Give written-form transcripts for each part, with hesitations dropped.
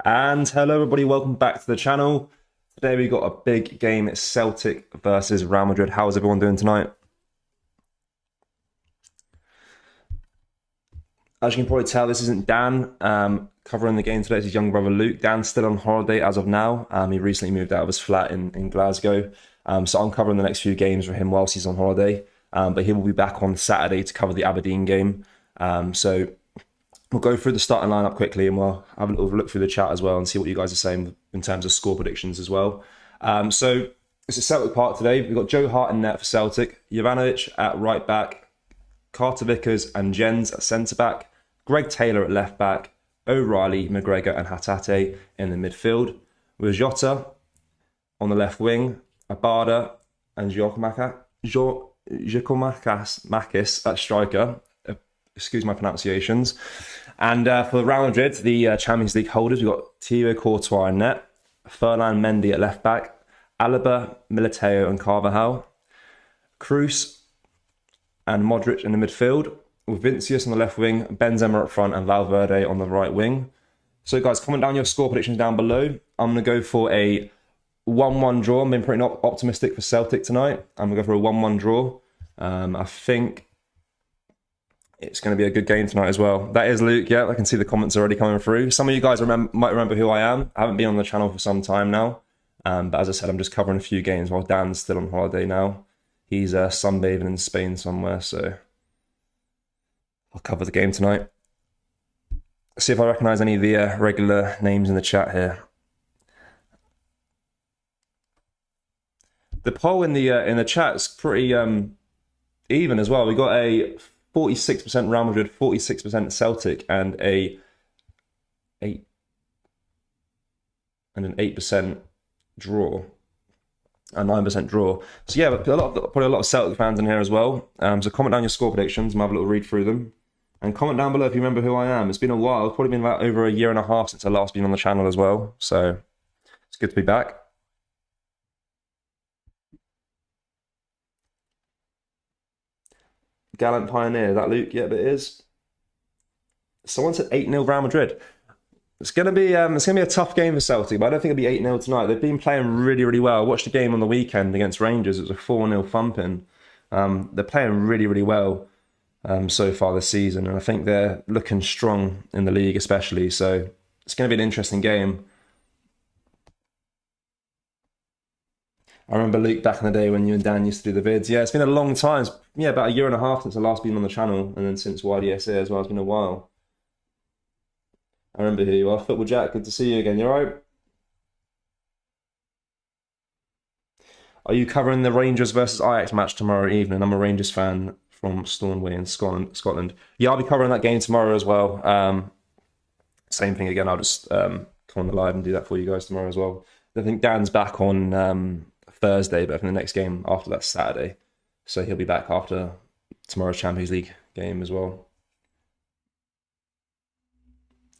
And hello everybody, welcome back to the channel. Today we got a big game, it's Celtic versus Real Madrid. How's everyone doing tonight? As you can probably tell, this isn't Dan covering the game today, it's his young brother Luke. Dan's still on holiday as of now. He recently moved out of his flat in Glasgow. So I'm covering the next few games for him whilst he's on holiday. But he will be back on Saturday to cover the Aberdeen game. So we'll go through the starting lineup quickly and we'll have a little look through the chat as well and see what you guys are saying in terms of score predictions as well. So it's a Celtic Park today. We've got Joe Hart in net for Celtic, Jovanovic at right back, Carter Vickers and Jens at centre back, Greg Taylor at left back, O'Reilly, McGregor and Hatate in the midfield, with Jota on the left wing, Abada and Giacomakis at striker. Excuse my pronunciations. And for Real Madrid, the Champions League holders, we've got Thibaut Courtois in net, Ferland Mendy at left back, Alaba, Militao and Carvajal, Cruz and Modric in the midfield, with Vinicius on the left wing, Benzema up front and Valverde on the right wing. So guys, comment down your score predictions down below. I'm going to go for a 1-1 draw. I'm being pretty optimistic for Celtic tonight. I'm going to go for a 1-1 draw. I think it's going to be a good game tonight as well. That is Luke, yeah, I can see the comments already coming through. Some of you guys might remember who I am. I haven't been on the channel for some time now. But as I said, I'm just covering a few games while Dan's still on holiday now. He's sunbathing in Spain somewhere, so I'll cover the game tonight. See if I recognise any of the regular names in the chat here. The poll in the chat is pretty even as well. We got a 46% Real Madrid, 46% Celtic, and an 8% draw, a 9% draw. So yeah, probably a lot of Celtic fans in here as well. So comment down your score predictions and have a little read through them. And comment down below if you remember who I am. It's been a while. It's probably been about over a year and a half since I last been on the channel as well. So it's good to be back. Gallant Pioneer, that Luke? Yep, it is. Someone said 8-0 Real Madrid. It's gonna be a tough game for Celtic, but I don't think it'll be 8-0 tonight. They've been playing really, really well. I watched the game on the weekend against Rangers. It was a 4-0 thumping. They're playing really, really well so far this season, and I think they're looking strong in the league especially. So it's gonna be an interesting game. I remember Luke back in the day when you and Dan used to do the vids. Yeah, it's been a long time. Yeah, about a year and a half since I last been on the channel, and then since YDSA as well. It's been a while. I remember who you are. Football Jack, good to see you again. You alright? Are you covering the Rangers versus Ajax match tomorrow evening? I'm a Rangers fan from Stornoway in Scotland. Yeah, I'll be covering that game tomorrow as well. Same thing again. I'll just come on the live and do that for you guys tomorrow as well. I think Dan's back on Thursday, but I think the next game after that's Saturday. So he'll be back after tomorrow's Champions League game as well.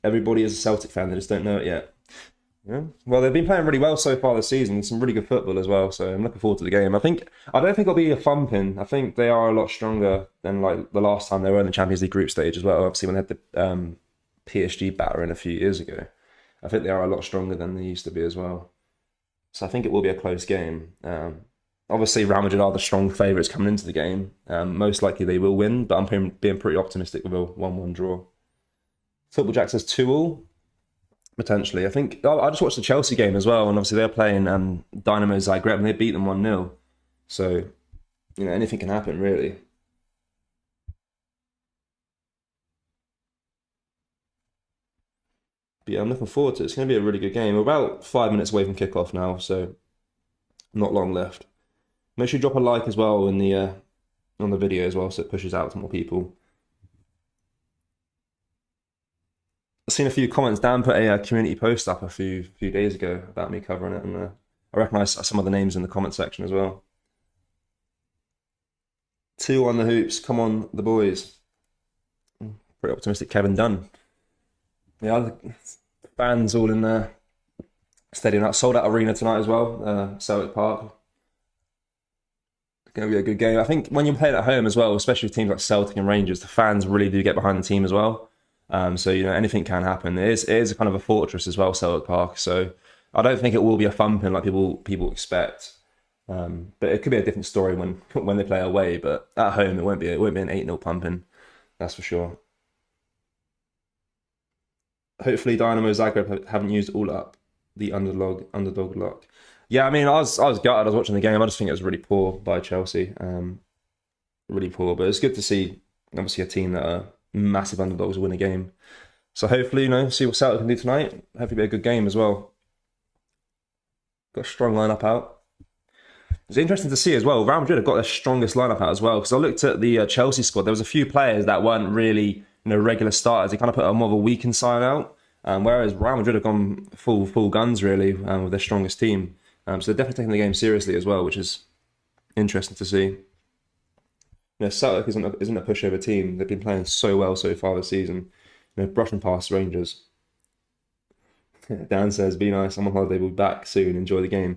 Everybody is a Celtic fan, they just don't know it yet. Yeah. Well, they've been playing really well so far this season. Some really good football as well, so I'm looking forward to the game. I don't think it'll be a thumping. I think they are a lot stronger than like the last time they were in the Champions League group stage as well. Obviously, when they had the PSG battering a few years ago. I think they are a lot stronger than they used to be as well. So I think it will be a close game. Obviously, Real Madrid are the strong favourites coming into the game. Most likely they will win, but I'm being pretty optimistic with a 1-1 draw. Football Jack says 2-2, potentially. I think I just watched the Chelsea game as well, and obviously they're playing Dynamo Zagreb, and they beat them 1-0. So, anything can happen, really. But yeah, I'm looking forward to it. It's going to be a really good game. We're about 5 minutes away from kickoff now, so not long left. Make sure you drop a like as well in the on the video as well, so it pushes out to more people. I've seen a few comments. Dan put a community post up a few days ago about me covering it, and I recognise some of the names in the comment section as well. 2 on the hoops. Come on, the boys. Pretty optimistic. Kevin Dunn. Yeah, fans all in there. Stadium out, sold out arena tonight as well. Celtic Park. It's going to be a good game. I think when you're playing at home as well, especially with teams like Celtic and Rangers, the fans really do get behind the team as well. So anything can happen. It is a kind of a fortress as well, Celtic Park. So I don't think it will be a thumping like people expect. But it could be a different story when when they play away. But at home, it won't be an 8-0 pumping. That's for sure. Hopefully, Dynamo Zagreb haven't used all up the underdog luck. Yeah, I mean, I was gutted. I was watching the game. I just think it was really poor by Chelsea. Really poor. But it's good to see obviously a team that are massive underdogs win a game. So hopefully, see what Celtic can do tonight. Hopefully, be a good game as well. Got a strong lineup out. It's interesting to see as well. Real Madrid have got their strongest lineup out as well. Because I looked at the Chelsea squad. There was a few players that weren't really regular starters. They kind of put a more of a weakened side out. Whereas Real Madrid have gone full guns really with their strongest team. So they're definitely taking the game seriously as well, which is interesting to see. Celtic isn't a pushover team. They've been playing so well so far this season. Brushing past Rangers. Dan says, "Be nice. I'm on holiday. We'll be back soon. Enjoy the game."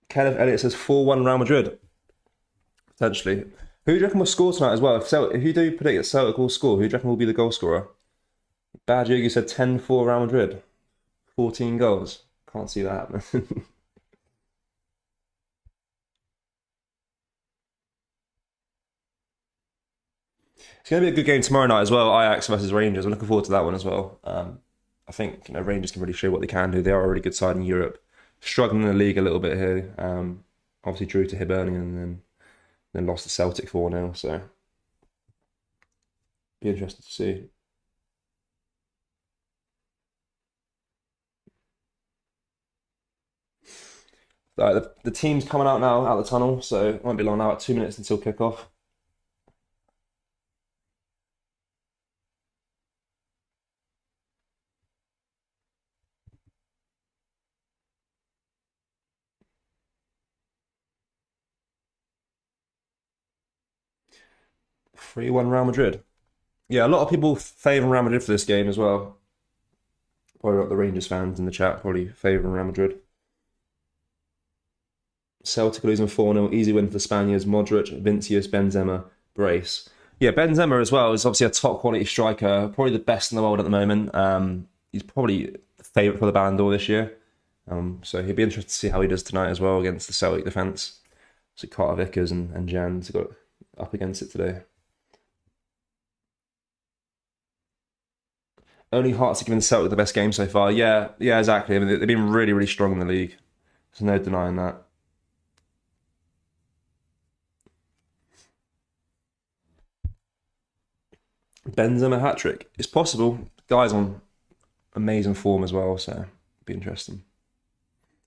Kenneth Elliott says 4-1 Real Madrid. Potentially. Who do you reckon will score tonight as well? If you do predict that Celtic will score, who do you reckon will be the goal scorer? Bad Yogi said 10-4 Real Madrid. 14 goals. Can't see that happening. It's going to be a good game tomorrow night as well. Ajax versus Rangers. I'm looking forward to that one as well. I think Rangers can really show what they can do. They are a really good side in Europe. Struggling in the league a little bit here. Obviously drew to Hibernian and then lost to Celtic 4-0. So be interesting to see. The team's coming out now, out of the tunnel, so it won't be long now, about 2 minutes until kickoff. Three 1 Real Madrid. Yeah, a lot of people favour Real Madrid for this game as well. Probably got the Rangers fans in the chat, probably favouring Real Madrid. Celtic losing 4-0, easy win for the Spaniards. Modric, Vinicius, Benzema, brace. Yeah, Benzema as well is obviously a top quality striker, probably the best in the world at the moment. He's probably the favourite for the Ballon d'Or this year. So he'd be interested to see how he does tonight as well against the Celtic defence. So Carter Vickers and Jans got up against it today. Only Hearts are giving Celtic the best game so far. Yeah, exactly. I mean, they've been really, really strong in the league. There's no denying that. Benzema hat-trick. It's possible. Guy's on amazing form as well, so it'll be interesting.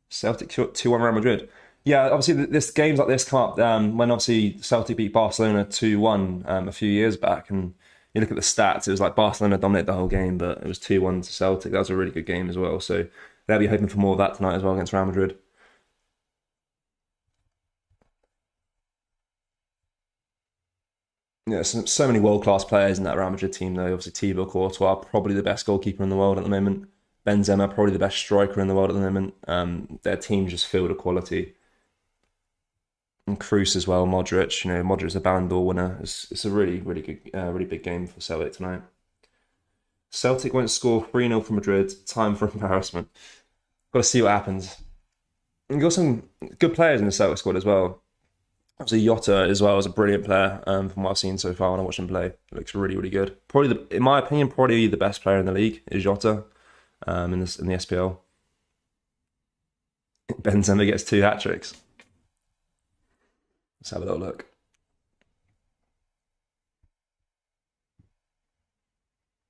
Celtic 2-1 Real Madrid. Yeah, obviously this games like this come up when obviously Celtic beat Barcelona 2-1 a few years back, and you look at the stats, it was like Barcelona dominated the whole game, but it was 2-1 to Celtic. That was a really good game as well, so they'll be hoping for more of that tonight as well against Real Madrid. Yeah, so many world-class players in that Real Madrid team, though. Obviously, Thibaut Courtois, probably the best goalkeeper in the world at the moment. Benzema, probably the best striker in the world at the moment. Their team just filled with quality. And Kroos as well, Modric. Modric's a Ballon d'Or winner. It's a really, really good, really big game for Celtic tonight. Celtic won't score 3-0 for Madrid. Time for embarrassment. Got to see what happens. And got some good players in the Celtic squad as well. Obviously, Jota as well is a brilliant player from what I've seen so far when I watch him play. It looks really, really good. Probably, in my opinion, probably the best player in the league is Jota in the SPL. Benzema gets 2 hat-tricks. Let's have a little look.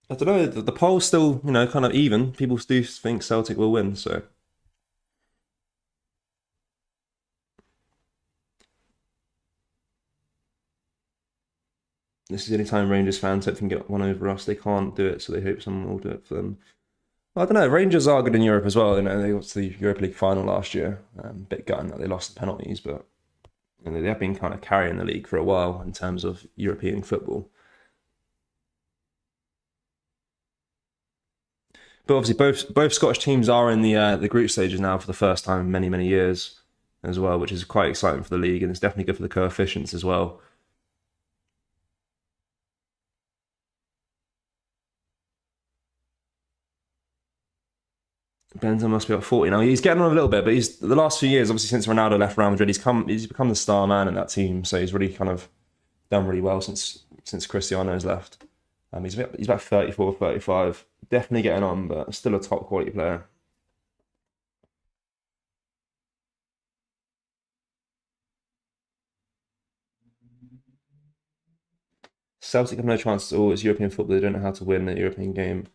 I don't know, the poll's still, kind of even. People do think Celtic will win, so... This is the only time Rangers fans hope they can get one over us. They can't do it, so they hope someone will do it for them. Well, I don't know. Rangers are good in Europe as well. They got to the Europa League final last year. Bit gutting that they lost the penalties, but they have been kind of carrying the league for a while in terms of European football. But obviously, both Scottish teams are in the group stages now for the first time in many, many years. as well, which is quite exciting for the league, and it's definitely good for the coefficients as well. Benzema must be at 40 now. He's getting on a little bit, but he's the last few years, obviously since Ronaldo left Real Madrid, he's become the star man in that team. So he's really kind of done really well since Cristiano's left. He's about 34, 35. Definitely getting on, but still a top quality player. Celtic have no chance at all. It's European football. They don't know how to win the European game.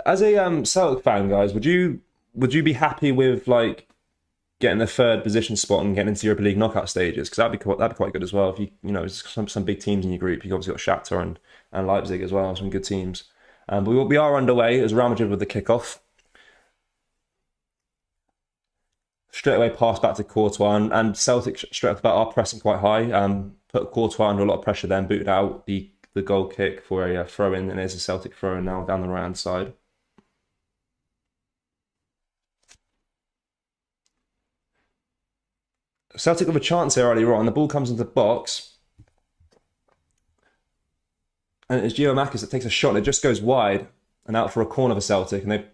As a Celtic fan, guys, would you be happy with like getting the third position spot and getting into Europa League knockout stages? Because that'd be quite good as well. If you know some big teams in your group, you've obviously got Shakhtar and Leipzig as well, some good teams. But we are underway as Real Madrid with the kickoff. Straight away pass back to Courtois, and Celtic straight off the bat are pressing quite high. Put Courtois under a lot of pressure, then booted out the goal kick for a throw in, and there's a Celtic throw in now down the right hand side. Celtic have a chance here earlier on. The ball comes into the box, and it's Giakoumakis that takes a shot, and it just goes wide and out for a corner for Celtic. And they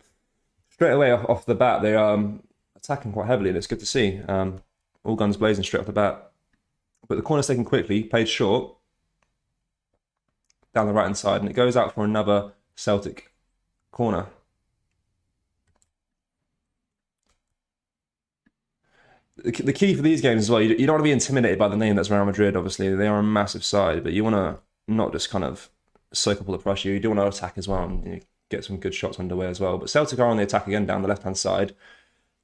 straight away off the bat they attacking quite heavily, and it's good to see. All guns blazing straight off the bat. But the corner's taken quickly, played short down the right hand side, and it goes out for another Celtic corner. The key for these games as well, you don't want to be intimidated by the name that's Real Madrid. Obviously, they are a massive side, but you want to not just kind of soak up all the pressure. You do want to attack as well and get some good shots underway as well. But Celtic are on the attack again down the left-hand side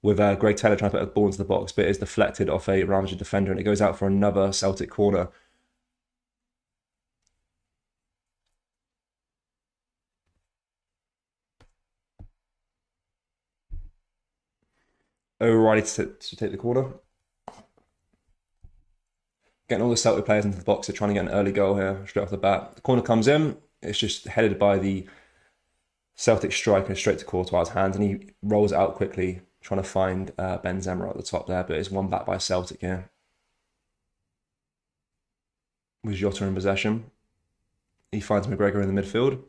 with Greg Taylor trying to put a ball into the box, but it is deflected off a Real Madrid defender, and it goes out for another Celtic corner. O'Reilly to take the corner. Getting all the Celtic players into the box. They're trying to get an early goal here straight off the bat. The corner comes in. It's just headed by the Celtic striker straight to Courtois' hands, and he rolls it out quickly, trying to find Benzema at the top there, but it's won back by Celtic here. With Jota in possession. He finds McGregor in the midfield.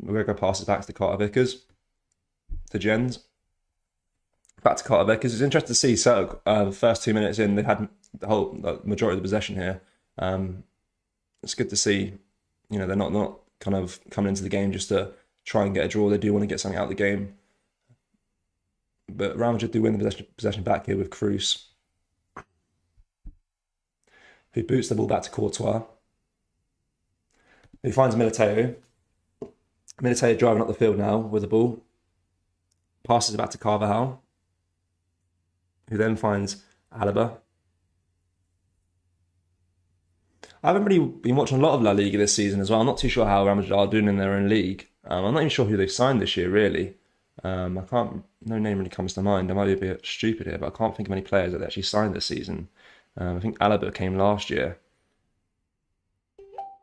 McGregor passes back to Carter Vickers. To Jens. Back to Carter Vickers. It's interesting to see Celtic, the first 2 minutes in, they've had the majority of the possession here. It's good to see, they're not kind of coming into the game just to try and get a draw. They do want to get something out of the game. But Real Madrid do win the possession back here with Cruz, who boots the ball back to Courtois, who finds Militao. Militao driving up the field now with the ball. Passes it back to Carvajal, who then finds Alaba. I haven't really been watching a lot of La Liga this season as well. I'm not too sure how Real Madrid are doing in their own league. I'm not even sure who they've signed this year, really. No name really comes to mind. I might be a bit stupid here, but I can't think of any players that they actually signed this season. I think Alaba came last year.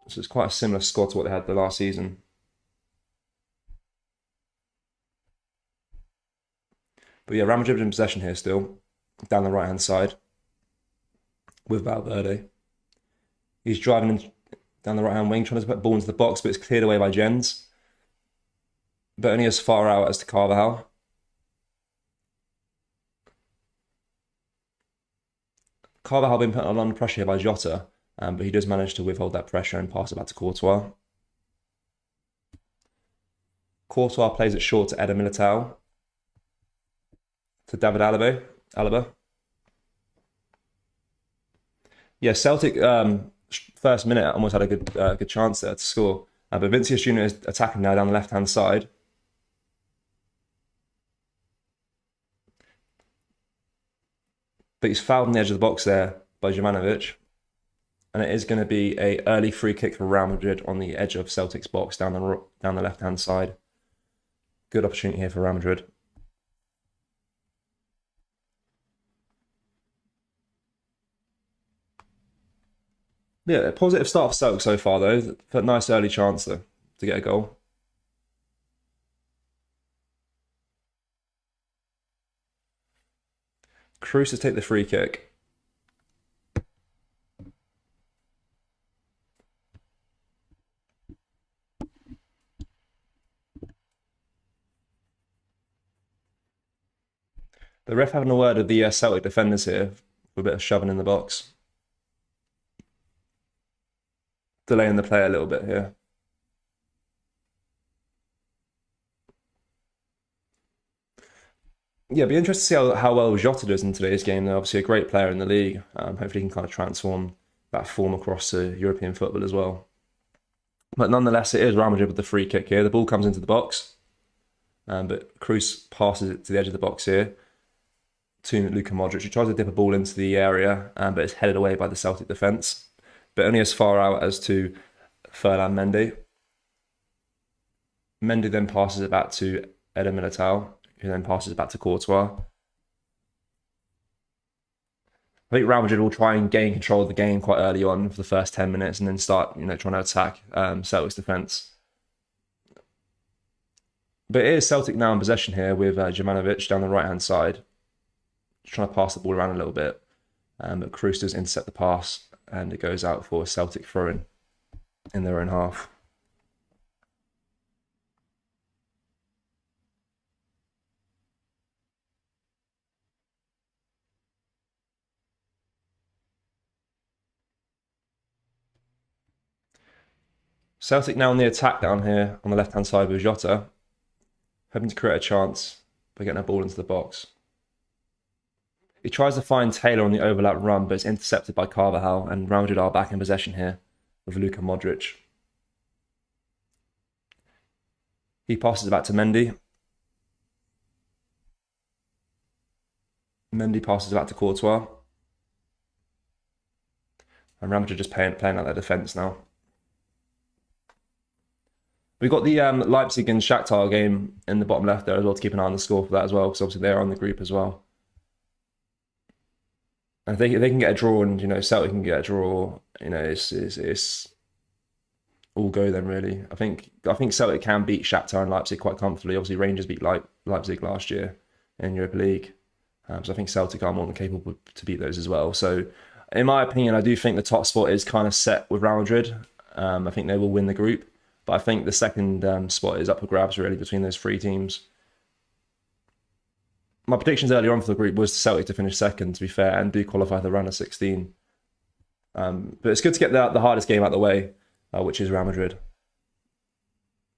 So it's quite a similar squad to what they had the last season. But yeah, Real Madrid in possession here still, down the right-hand side, with Valverde. He's driving in down the right-hand wing, trying to put the ball into the box, but it's cleared away by Jens. But only as far out as to Carvajal. Carvajal been put under pressure here by Jota, but he does manage to withhold that pressure and pass it back to Courtois. Courtois plays it short to Eder Militao. To David Alaba. Yeah, Celtic first minute almost had a good chance there to score. But Vinicius Junior is attacking now down the left-hand side. But he's fouled on the edge of the box there by Jovanovic. And it is going to be an early free kick for Real Madrid on the edge of Celtic's box down the left-hand side. Good opportunity here for Real Madrid. Yeah, a positive start for Celtic so far, though. A nice early chance, though, to get a goal. Cruz to take the free kick. The ref having a word with the Celtic defenders here for a bit of shoving in the box. Delaying the play a little bit here. Yeah, it'd be interesting to see how well Jota does in today's game. They're obviously a great player in the league. Hopefully he can kind of transform that form across to European football as well. But nonetheless, it is Real Madrid with the free kick here. The ball comes into the box, but Cruz passes it to the edge of the box here to Luka Modric. He tries to dip a ball into the area, but it's headed away by the Celtic defence, but only as far out as to Ferland Mendy. Mendy then passes it back to Eder Militao, who then passes it back to Courtois. I think Real Madrid will try and gain control of the game quite early on for the first 10 minutes and then start, trying to attack Celtic's defence. But it is Celtic now in possession here with Jurmanovic down the right-hand side, trying to pass the ball around a little bit. But Cruz does intercept the pass and it goes out for a Celtic throw-in their own half. Celtic now on the attack down here on the left-hand side with Jota, hoping to create a chance by getting a ball into the box. He tries to find Taylor on the overlap run, but it's intercepted by Carvajal, and Real Madrid are back in possession here with Luka Modric. He passes it back to Mendy. Mendy passes it back to Courtois. And Real Madrid just playing out their defence now. We've got the Leipzig and Shakhtar game in the bottom left there as well to keep an eye on the score for that as well, because obviously they're on the group as well. And if they can get a draw, and Celtic can get a draw, it's all go then really. I think Celtic can beat Shakhtar and Leipzig quite comfortably. Obviously Rangers beat Leipzig last year in Europa League, so I think Celtic are more than capable to beat those as well. So in my opinion, I do think the top spot is kind of set with Real Madrid. I think they will win the group. But I think the second spot is up for grabs really between those three teams. My predictions earlier on for the group was Celtic to finish second, to be fair, and do qualify for the round of 16. But it's good to get the hardest game out of the way, which is Real Madrid.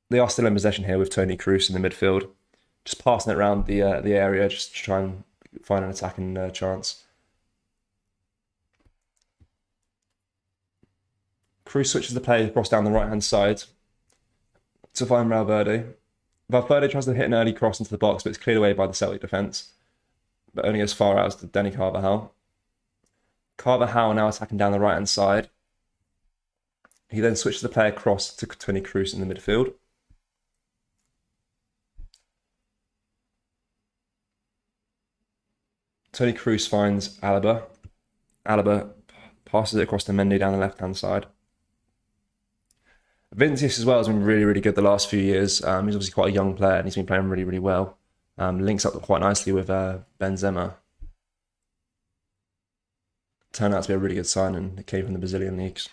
They are still in possession here with Toni Kroos in the midfield, just passing it around the area, just to try and find an attacking chance. Kroos switches the play across down the right-hand side to find Valverde. Valverde tries to hit an early cross into the box, but it's cleared away by the Celtic defence, but only as far out as to Dani Carvajal. Carvajal now attacking down the right-hand side. He then switches the play across to Toni Kroos in the midfield. Toni Kroos finds Alaba. Alaba passes it across to Mendy down the left-hand side. Vinicius as well has been really, really good the last few years. He's obviously quite a young player and he's been playing really, really well. Links up quite nicely with Benzema. Turned out to be a really good signing. It came from the Brazilian leagues.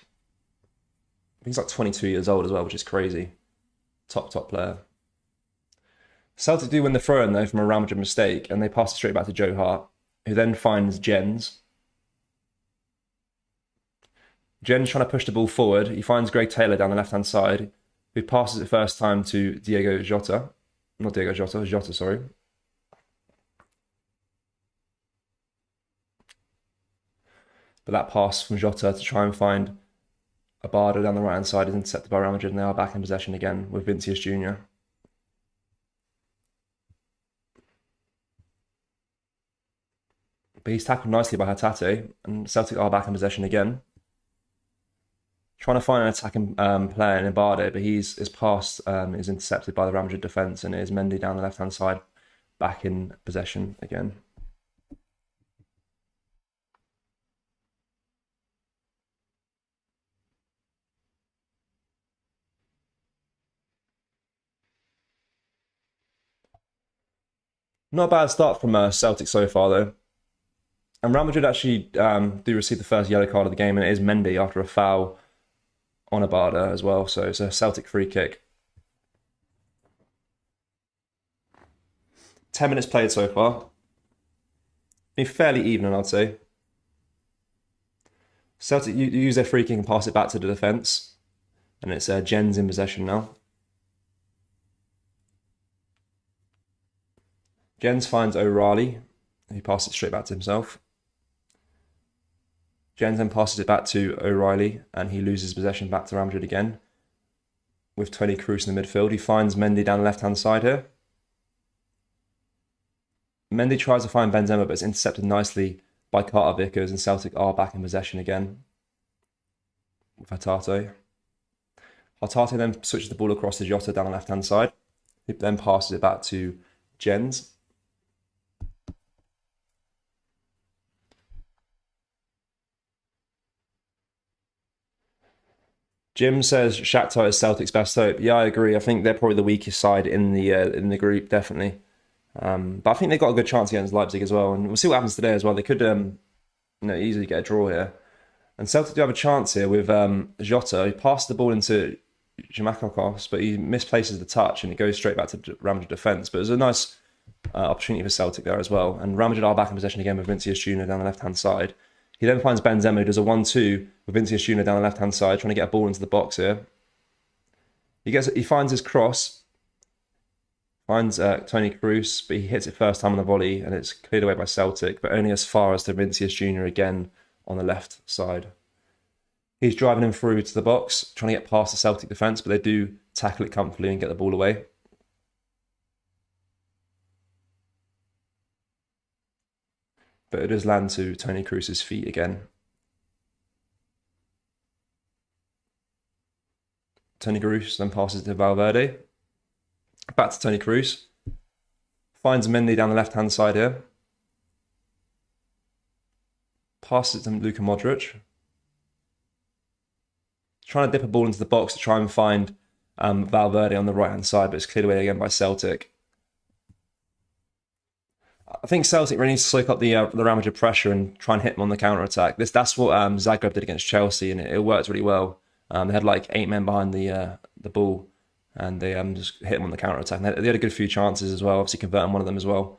He's like 22 years old as well, which is crazy. Top player. Celtic do win the throw-in though from a Real Madrid mistake, and they pass it straight back to Joe Hart, who then finds Jens. Jens trying to push the ball forward. He finds Greg Taylor down the left-hand side, who passes it first time to Jota, sorry. But that pass from Jota to try and find Abada down the right-hand side is intercepted by Real Madrid, and they are back in possession again with Vinicius Jr. But he's tackled nicely by Hatate, and Celtic are back in possession again. Trying to find an attacking player in Abada, but his pass is intercepted by the Real Madrid defence, and it is Mendy down the left-hand side, back in possession again. Not a bad start from Celtic so far, though. And Real Madrid actually do receive the first yellow card of the game, and it is Mendy after a foul on Abada as well. So it's a Celtic free kick. 10 minutes played so far. Been fairly even, I'd say. Celtic use their free kick and pass it back to the defence. And it's Jens in possession now. Jens finds O'Reilly. He passes it straight back to himself. Jens then passes it back to O'Reilly, and he loses possession back to Real Madrid again. With Toni Kroos in the midfield. He finds Mendy down the left-hand side here. Mendy tries to find Benzema, but it's intercepted nicely by Carter Vickers, and Celtic are back in possession again with Hatate. Hatate then switches the ball across to Jota down the left-hand side. He then passes it back to Jens. Jim says Shakhtar is Celtic's best hope. Yeah, I agree. I think they're probably the weakest side in the group, definitely. But I think they've got a good chance against Leipzig as well, and we'll see what happens today as well. They could, easily get a draw here. And Celtic do have a chance here with Jota. He passed the ball into Gimakakos, but he misplaces the touch, and it goes straight back to Real Madrid defence. But it was a nice opportunity for Celtic there as well. And Real Madrid are back in possession again with Vinicius Junior down the left-hand side. He then finds Benzema, who does a 1-2 with Vinicius Junior down the left-hand side, trying to get a ball into the box here. He finds his cross, finds Toni Kroos, but he hits it first time on the volley, and it's cleared away by Celtic, but only as far as to Vinicius Junior again on the left side. He's driving him through to the box, trying to get past the Celtic defence, but they do tackle it comfortably and get the ball away. But it does land to Toni Kroos' feet again. Toni Kroos then passes to Valverde. Back to Toni Kroos. Finds Mendy down the left-hand side here. Passes it to Luka Modric. Trying to dip a ball into the box to try and find Valverde on the right-hand side, but it's cleared away again by Celtic. I think Celtic really needs to soak up the Real Madrid pressure and try and hit them on the counter-attack. That's what Zagreb did against Chelsea, and it worked really well. They had like 8 men behind the ball, and they just hit them on the counter-attack. And they had a good few chances as well, obviously converting one of them as well.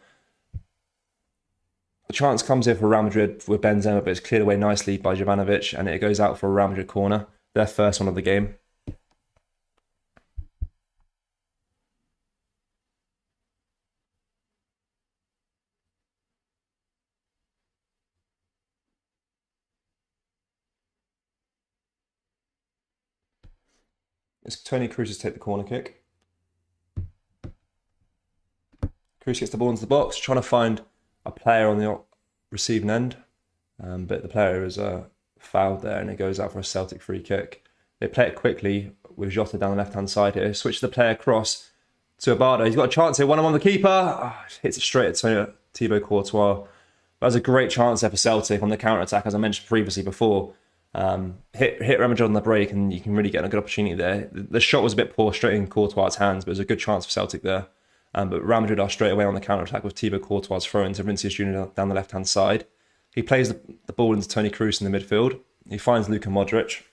The chance comes here for Real Madrid with Benzema, but it's cleared away nicely by Jovanovic, and it goes out for a Real Madrid corner. Their first one of the game. It's Toni Kroos to take the corner kick. Kroos gets the ball into the box, trying to find a player on the receiving end, but the player is fouled there, and it goes out for a Celtic free kick. They play it quickly with Jota down the left-hand side here. Switch the player across to Abada. He's got a chance here, one-on-one the keeper. Hits it straight at Thibaut Courtois. That was a great chance there for Celtic on the counter-attack, as I mentioned previously before. Hit Real Madrid on the break, and you can really get a good opportunity there. The shot was a bit poor straight in Courtois' hands, but it was a good chance for Celtic there. But Real Madrid are straight away on the counter-attack with Thibaut Courtois throwing to Vinicius Junior down the left-hand side. He plays the ball into Toni Kroos in the midfield. He finds Luka Modric.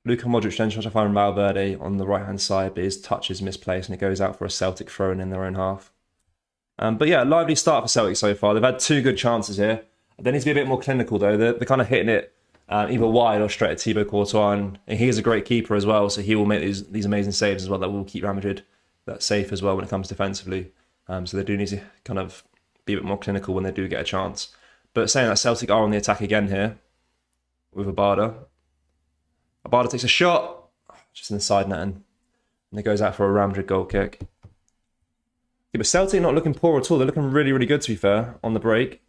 Luka Modric then tries to find Valverde on the right-hand side, but his touch is misplaced, and it goes out for a Celtic throw-in in their own half. But yeah, lively start for Celtic so far. They've had 2 good chances here. They need to be a bit more clinical, though. They're kind of hitting it either wide or straight at Thibaut Courtois, and he is a great keeper as well, so he will make these amazing saves as well that will keep Real Madrid safe as well when it comes defensively. So they do need to kind of be a bit more clinical when they do get a chance. But saying that, Celtic are on the attack again here with Abada. Abada takes a shot, just in the side netting, and it goes out for a Real Madrid goal kick. Yeah, but Celtic not looking poor at all. They're looking really, really good, to be fair, on the break.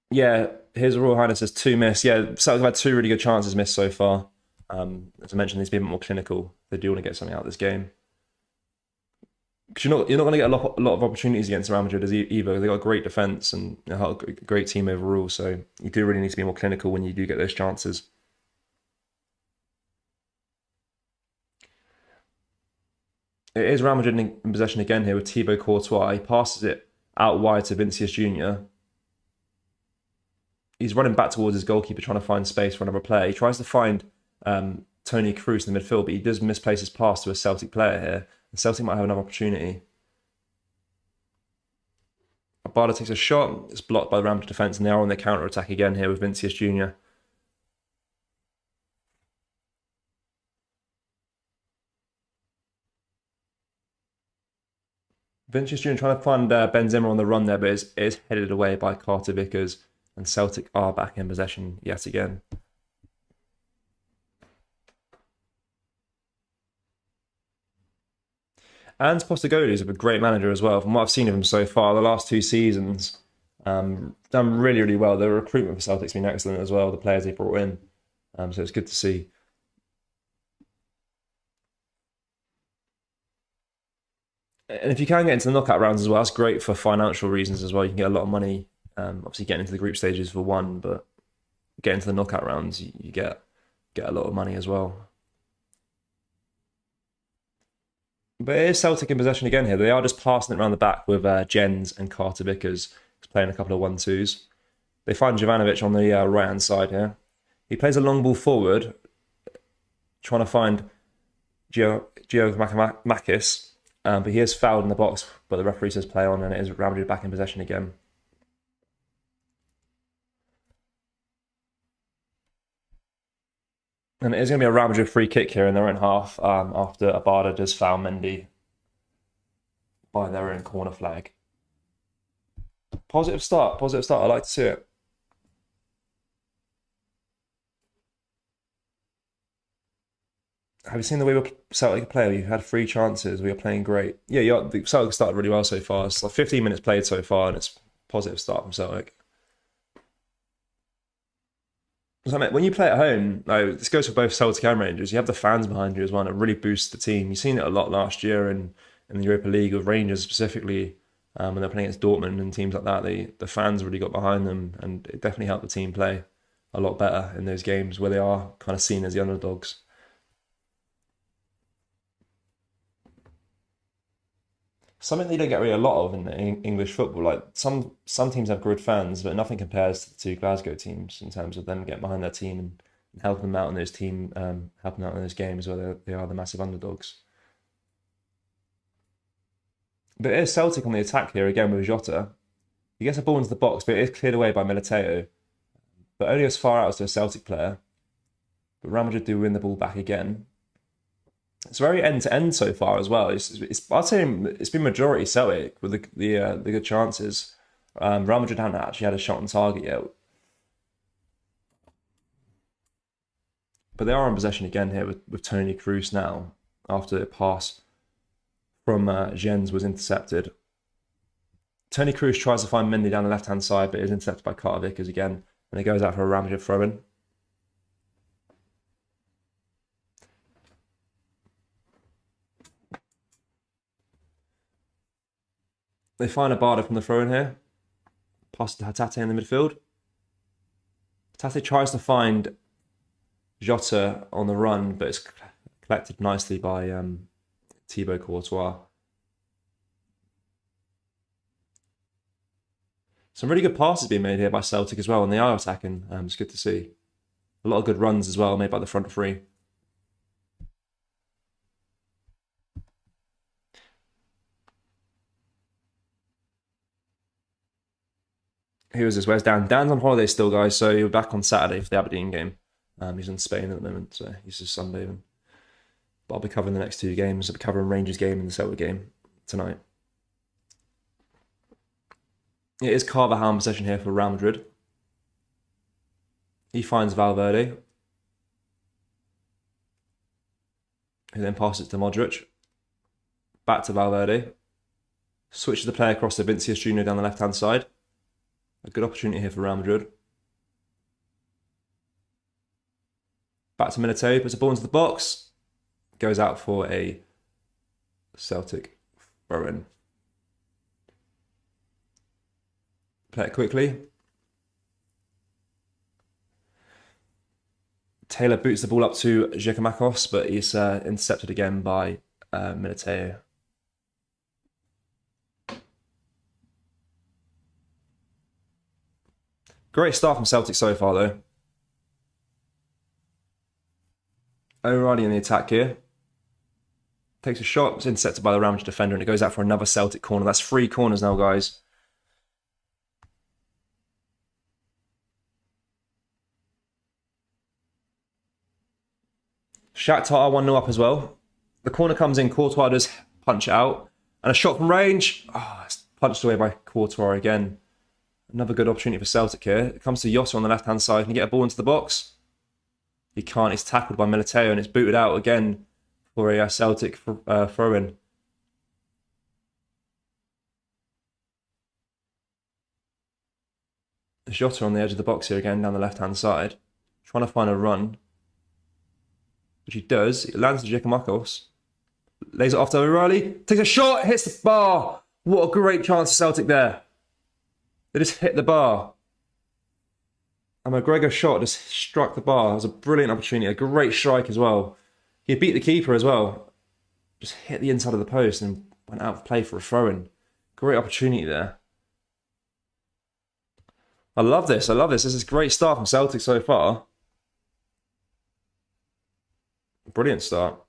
Yeah, His Royal Highness has 2 missed. Yeah, Celtic have had 2 really good chances missed so far. As I mentioned, they need to be a bit more clinical. They do want to get something out of this game. because you're not going to get a lot of opportunities against Real Madrid as either. They got a great defense and a great team overall. So you do really need to be more clinical when you do get those chances. It is Real Madrid in possession again here with Thibaut Courtois. He passes it out wide to Vinicius Junior. He's running back towards his goalkeeper, trying to find space for another player. He tries to find Toni Kroos in the midfield, but he does misplace his pass to a Celtic player here. And Celtic might have another opportunity. Abada takes a shot. It's blocked by the Real Madrid defence, and they are on their counter-attack again here with Vinicius Junior. Vinicius Junior trying to find Benzema on the run there, but it is headed away by Carter Vickers, and Celtic are back in possession yet again. And Postecoglou is a great manager as well. From what I've seen of him so far, the last 2 seasons, done really, really well. The recruitment for Celtic's been excellent as well, the players they brought in. So it's good to see. And if you can get into the knockout rounds as well, that's great for financial reasons as well. You can get a lot of money, obviously getting into the group stages for one, but getting into the knockout rounds, you get a lot of money as well. But it is Celtic in possession again here. They are just passing it around the back with Jens and Carter Vickers playing a couple of 1-2s. They find Jovanovic on the right-hand side here. He plays a long ball forward, trying to find Gio Makis, but he is fouled in the box, but the referee says play on, and it is Real Madrid back in possession again. And it is going to be a Real Madrid free kick here in their own half after Abada does foul Mendy by their own corner flag. Positive start. I like to see it. Have you seen the way we're Celtic play? We've had 3 chances. We are playing great. Yeah, the Celtic started really well so far. It's like 15 minutes played so far, and it's a positive start from Celtic. So, mate, when you play at home, this goes for both Celtic and Rangers, you have the fans behind you as well, and it really boosts the team. You've seen it a lot last year in the Europa League with Rangers specifically, when they're playing against Dortmund and teams like that. The fans really got behind them, and it definitely helped the team play a lot better in those games where they are kind of seen as the underdogs. Something that you don't get really a lot of in English football. Like some teams have good fans, but nothing compares to the 2 Glasgow teams in terms of them getting behind their team and helping them out in helping out in those games where they are the massive underdogs. But it is Celtic on the attack here again with Jota. He gets a ball into the box, but it is cleared away by Militao, but only as far out as to a Celtic player. But Real Madrid do win the ball back again. It's very end to end so far as well. I'd say it's been majority Celtic with the good chances. Real Madrid haven't actually had a shot on target yet, but they are in possession again here with Toni Kroos now after the pass from Jens was intercepted. Toni Kroos tries to find Mendy down the left hand side, but is intercepted by Carter Vickers again, and it goes out for a Real Madrid throw in. They find Abada from the throw-in here. Pass to Hatate in the midfield. Hatate tries to find Jota on the run, but it's collected nicely by Thibaut Courtois. Some really good passes being made here by Celtic as well, and they are attacking. It's good to see. A lot of good runs as well made by the front 3. Who is this? Where's Dan? Dan's on holiday still, guys, so he'll be back on Saturday for the Aberdeen game. He's in Spain at the moment, so he's just sunbathing. But I'll be covering the next 2 games. I'll be covering Rangers game and the Celtic game tonight. It is Carvajal in possession here for Real Madrid. He finds Valverde, who then passes to Modric. Back to Valverde. Switches the play across to Vinicius Junior down the left-hand side. A good opportunity here for Real Madrid. Back to Militao, puts a ball into the box. Goes out for a Celtic Throw in. Play it quickly. Taylor boots the ball up to Giacomakos, but he's intercepted again by Militao. Great start from Celtic so far, though. O'Reilly in the attack here. Takes a shot, it's intercepted by the Real Madrid defender, and it goes out for another Celtic corner. That's 3 corners now, guys. Shakhtar are 1-0 up as well. The corner comes in, Courtois does punch it out. And a shot from range. Oh, it's punched away by Courtois again. Another good opportunity for Celtic here. It comes to Jota on the left-hand side. Can he get a ball into the box? He can't. He's tackled by Militao and it's booted out again for a Celtic throw-in. Jota on the edge of the box here again, down the left-hand side. Trying to find a run. Which he does. It lands to Giacomakos. Lays it off to O'Reilly. Takes a shot, hits the bar. What a great chance for Celtic there. They just hit the bar. And McGregor's shot just struck the bar. It was a brilliant opportunity. A great strike as well. He beat the keeper as well. Just hit the inside of the post and went out of play for a throw-in. Great opportunity there. I love this. I love this. This is a great start from Celtic so far. Brilliant start.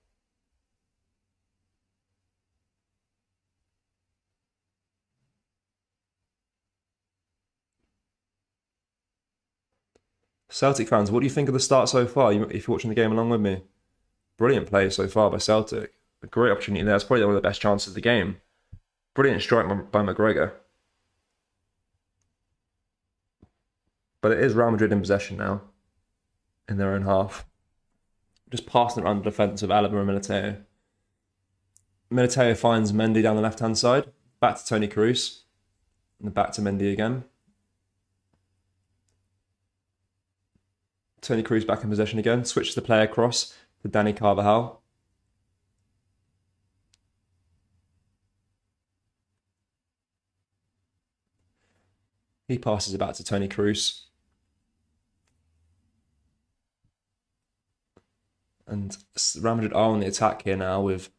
Celtic fans, what do you think of the start so far, if you're watching the game along with me? Brilliant play so far by Celtic. A great opportunity there. It's probably one of the best chances of the game. Brilliant strike by McGregor. But it is Real Madrid in possession now, in their own half. Just passing it around the defence of Alaba and Militao. Militao finds Mendy down the left-hand side. Back to Toni Kroos. And back to Mendy again. Toni Kroos back in possession again. Switches the play across to Dani Carvajal. He passes it back to Toni Kroos. And Real Madrid are on the attack here now with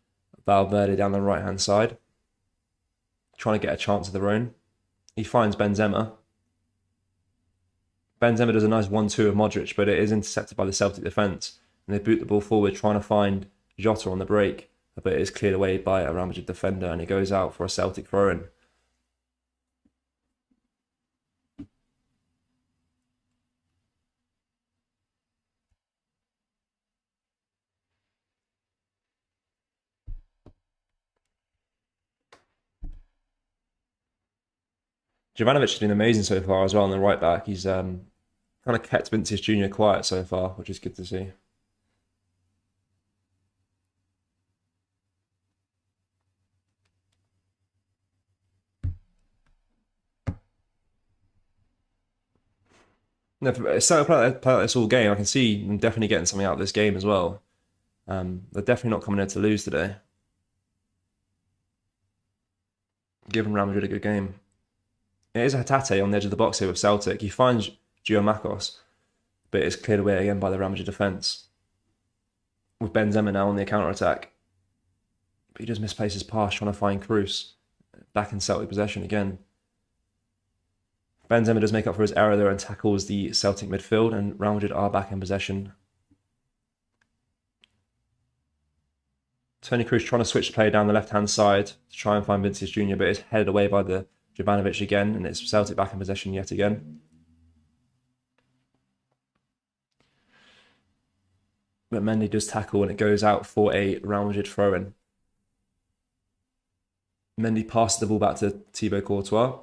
Valverde down the right-hand side. Trying to get a chance of their own. He finds Benzema. Benzema does a nice 1-2 of Modric, but it is intercepted by the Celtic defence. And they boot the ball forward, trying to find Jota on the break. But it is cleared away by a Real Madrid defender, and it goes out for a Celtic throw-in. Jovanovic has been amazing so far as well on the right back. He's kind of kept Vinicius Jr. quiet so far, which is good to see. No, if Celtic play like this all game, I can see them definitely getting something out of this game as well. They're definitely not coming in to lose today. Giving Real Madrid a good game. It is Hatate on the edge of the box here with Celtic. He finds Giacomakos, but it's cleared away again by the Real Madrid defence. With Benzema now on the counter-attack. But he just misplaces his pass, trying to find Kroos. Back in Celtic possession again. Benzema does make up for his error there and tackles the Celtic midfield, and Real Madrid are back in possession. Toni Kroos trying to switch play down the left-hand side to try and find Vinicius Jr., but it's headed away by the Jovanovic again, and it's Celtic back in possession yet again. But Mendy does tackle, and it goes out for a Real Madrid throw-in. Mendy passes the ball back to Thibaut Courtois.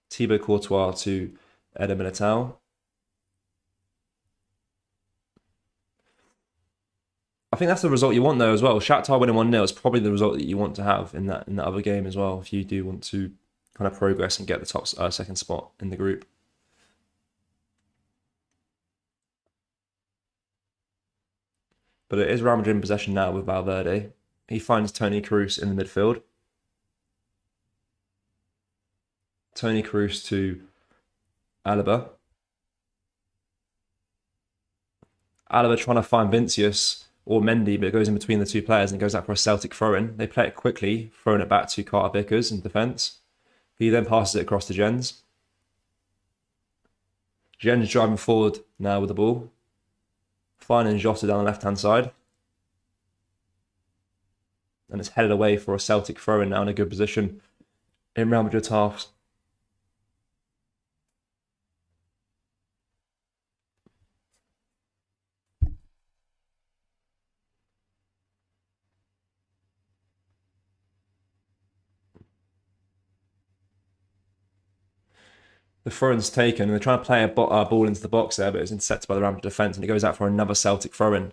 Thibaut Courtois to Eder Militao. I think that's the result you want though as well. Shakhtar winning 1-0 is probably the result that you want to have in that other game as well, if you do want to kind of progress and get the top second spot in the group. But it is Real Madrid in possession now with Valverde. He finds Toni Kroos in the midfield. Toni Kroos to Alaba. Alaba trying to find Vinicius or Mendy, but it goes in between the two players and it goes out for a Celtic throw-in. They play it quickly, throwing it back to Carter Vickers in defence. He then passes it across to Jens. Jens driving forward now with the ball. Finding Jota down the left-hand side. And it's headed away for a Celtic throw-in now in a good position in Real Madrid's half. The throw-in's taken, and they're trying to play a ball into the box there, but it's intercepted by the Real Madrid defence, and it goes out for another Celtic throw-in.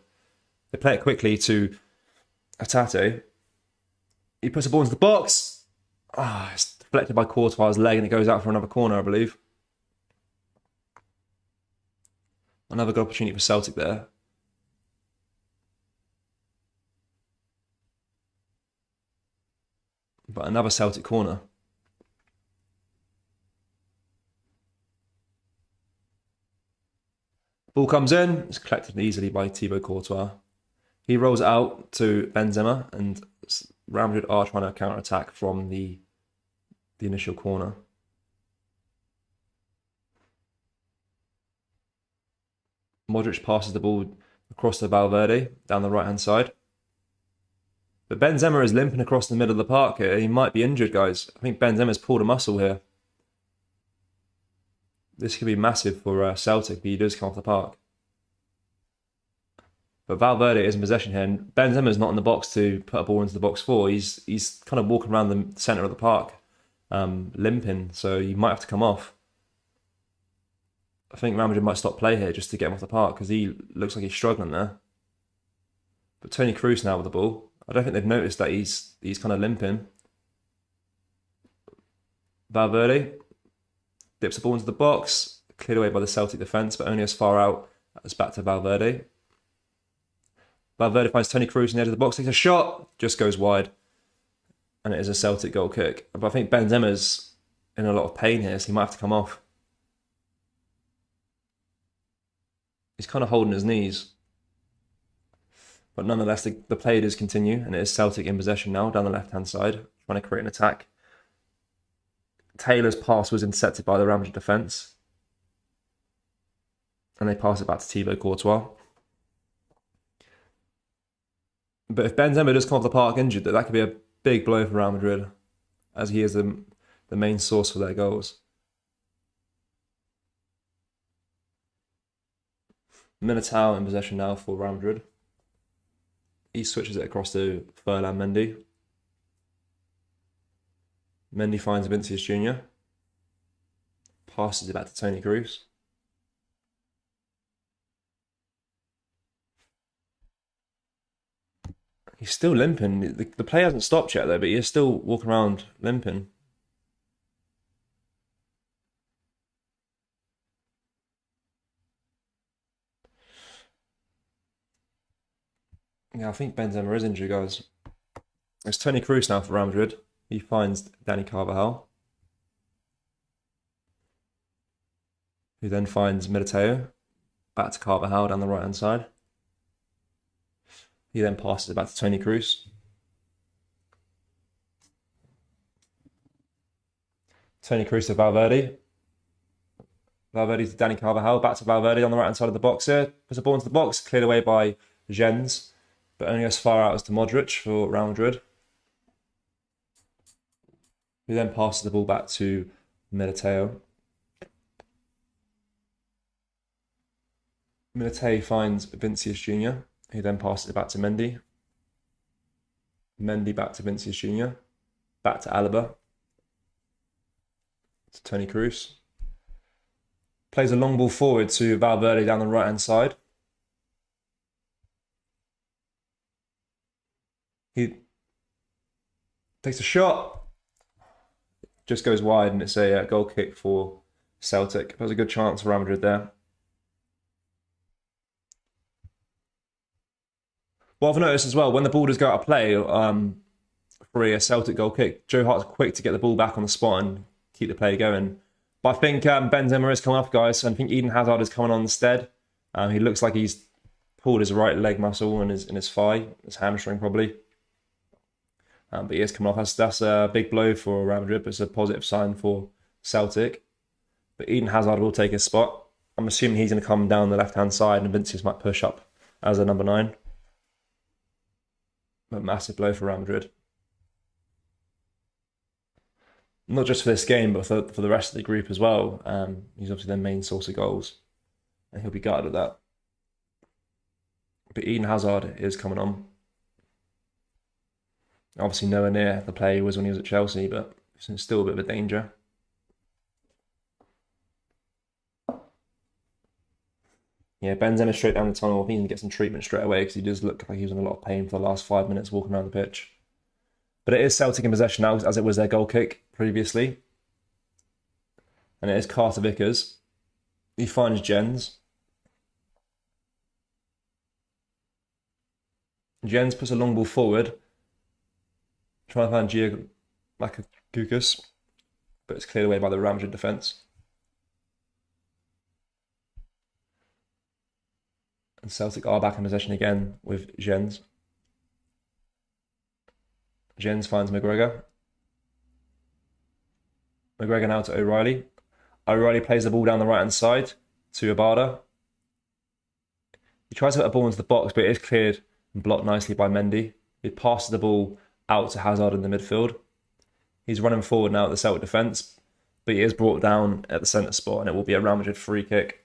They play it quickly to Atate. He puts the ball into the box. It's deflected by Courtois' leg, and it goes out for another corner, I believe. Another good opportunity for Celtic there. But another Celtic corner. Ball comes in, it's collected easily by Thibaut Courtois. He rolls it out to Benzema, and Real Madrid are trying to counter-attack from the initial corner. Modric passes the ball across to Valverde down the right-hand side. But Benzema is limping across the middle of the park here. He might be injured, guys. I think Benzema's pulled a muscle here. This could be massive for Celtic, but he does come off the park. But Valverde is in possession here, and Benzema's not in the box to put a ball into the box for. He's kind of walking around the centre of the park, limping, so he might have to come off. I think Real Madrid might stop play here just to get him off the park, because he looks like he's struggling there. But Toni Kroos now with the ball. I don't think they've noticed that he's kind of limping. Valverde dips the ball into the box, cleared away by the Celtic defence, but only as far out as back to Valverde. Valverde finds Toni Kroos in the edge of the box, takes a shot, just goes wide, and it is a Celtic goal kick. But I think Benzema's in a lot of pain here, so he might have to come off. He's kind of holding his knees. But nonetheless, the play does continue, and it is Celtic in possession now, down the left-hand side, trying to create an attack. Taylor's pass was intercepted by the Real Madrid defence. And they pass it back to Thibaut Courtois. But if Benzema does come off the park injured, that could be a big blow for Real Madrid, as he is the main source for their goals. Militao in possession now for Real Madrid. He switches it across to Ferland Mendy. Mendy finds Vinicius Jr. Passes it back to Toni Kroos. He's still limping. The play hasn't stopped yet though, but he is still walking around limping. Yeah, I think Benzema is injured, guys. It's Toni Kroos now for Real Madrid. He finds Dani Carvajal, who then finds Militao, back to Carvajal down the right-hand side. He then passes it back to Toni Kroos. Toni Kroos to Valverde. Valverde to Dani Carvajal, back to Valverde on the right-hand side of the box here. Puts the ball into the box, cleared away by Jens, but only as far out as to Modric for Real Madrid. Who then passes the ball back to Militao. Militao finds Vinicius Jr., who then passes it back to Mendy. Mendy back to Vinicius Jr., back to Alaba. To Toni Kroos. Plays a long ball forward to Valverde down the right-hand side. He takes a shot. Just goes wide, and it's a goal kick for Celtic. That was a good chance for Real Madrid there. What I've noticed as well, when the ball does go out of play for a Celtic goal kick, Joe Hart's quick to get the ball back on the spot and keep the play going. But I think Benzema is coming off, guys. And I think Eden Hazard is coming on instead. He looks like he's pulled his right leg muscle in his thigh, his hamstring probably. But he is coming off. That's a big blow for Real Madrid, but it's a positive sign for Celtic. But Eden Hazard will take his spot. I'm assuming he's going to come down the left-hand side and Vinicius might push up as a number 9. But massive blow for Real Madrid. Not just for this game, but for the rest of the group as well. He's obviously their main source of goals. And he'll be gutted at that. But Eden Hazard is coming on. Obviously nowhere near the player he was when he was at Chelsea, but it's still a bit of a danger. Yeah, Benzema straight down the tunnel. I think he can get some treatment straight away because he does look like he was in a lot of pain for the last 5 minutes walking around the pitch. But it is Celtic in possession now, as it was their goal kick previously. And it is Carter Vickers. He finds Jens. Jens puts a long ball forward. Trying to find Gianlukas, but it's cleared away by the Real Madrid defence. And Celtic are back in possession again with Jens. Jens finds McGregor. McGregor now to O'Reilly. O'Reilly plays the ball down the right-hand side to Abada. He tries to put a ball into the box, but it is cleared and blocked nicely by Mendy. He passes the ball out to Hazard in the midfield. He's running forward now at the Celtic defence, but he is brought down at the centre spot, and it will be a Real Madrid free kick.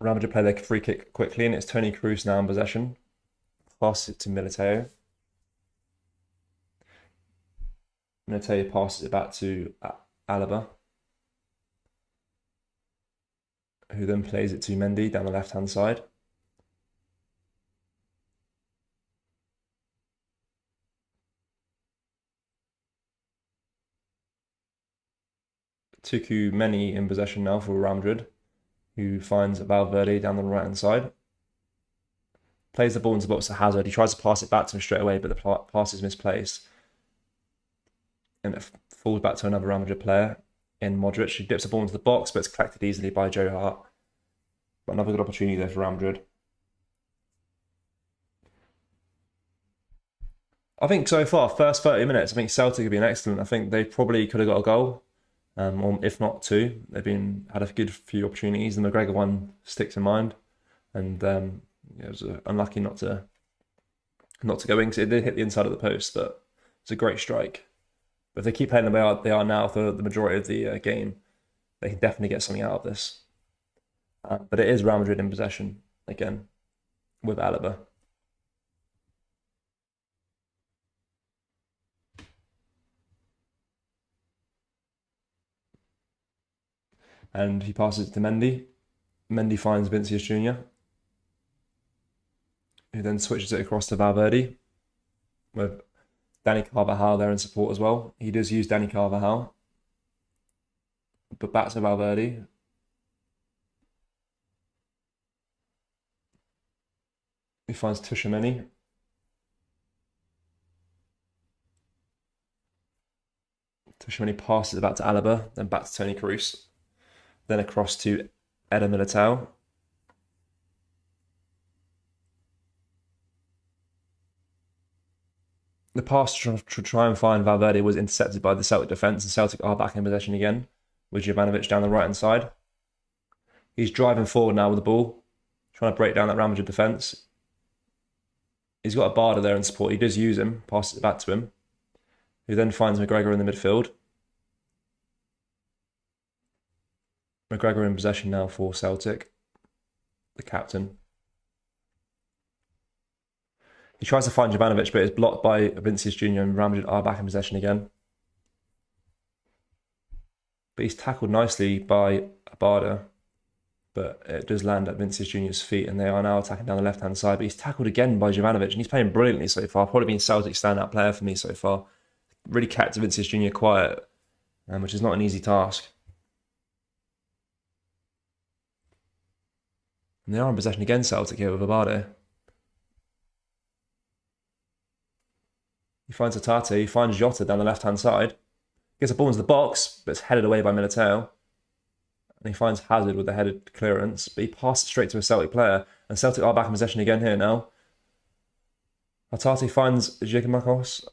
Real Madrid play their free kick quickly, and it's Toni Kroos now in possession. Passes it to Militao. Militao passes it back to Alaba, who then plays it to Mendy down the left-hand side. Tuku in possession now for Real Madrid, who finds Valverde down the right-hand side. Plays the ball into the box to Hazard. He tries to pass it back to him straight away, but the pass is misplaced. And it falls back to another Real Madrid player in Modric. He dips the ball into the box, but it's collected easily by Joe Hart. But another good opportunity there for Real Madrid. I think so far, first 30 minutes, I think Celtic have been excellent. I think they probably could have got a goal. Or if not 2, they've had a good few opportunities. The McGregor one sticks in mind, and it was unlucky not to go in because it did hit the inside of the post, but it's a great strike. But if they keep playing the way they are now for the majority of the game, they can definitely get something out of this. But it is Real Madrid in possession again with Alaba. And he passes it to Mendy. Mendy finds Vinicius Jr., who then switches it across to Valverde, with Danny Carvajal there in support as well. He does use Danny Carvajal. But back to Valverde. He finds Tchouaméni. Tchouaméni passes it back to Alaba, then back to Toni Kroos. Then across to Eder Militao. The pass to try and find Valverde was intercepted by the Celtic defence, and Celtic are back in possession again with Jovanovic down the right-hand side. He's driving forward now with the ball, trying to break down that Real Madrid defence. He's got Abada there in support. He does use him, passes it back to him, who then finds McGregor in the midfield. McGregor in possession now for Celtic, the captain. He tries to find Jovanovic, but it's blocked by Vinicius Jr. and Real Madrid are back in possession again. But he's tackled nicely by Abada. but it does land at Vinicius Junior's feet, and they are now attacking down the left-hand side. But he's tackled again by Jovanovic, and he's playing brilliantly so far. Probably been Celtic's standout player for me so far. Really kept Vinicius Junior quiet, which is not an easy task. And they are in possession again, Celtic here with Abade. He finds Hatate, he finds Jota down the left-hand side. Gets the ball into the box, but it's headed away by Militao. And he finds Hazard with the headed clearance, but he passes it straight to a Celtic player. And Celtic are back in possession again here now. Hatate finds Giacomakos.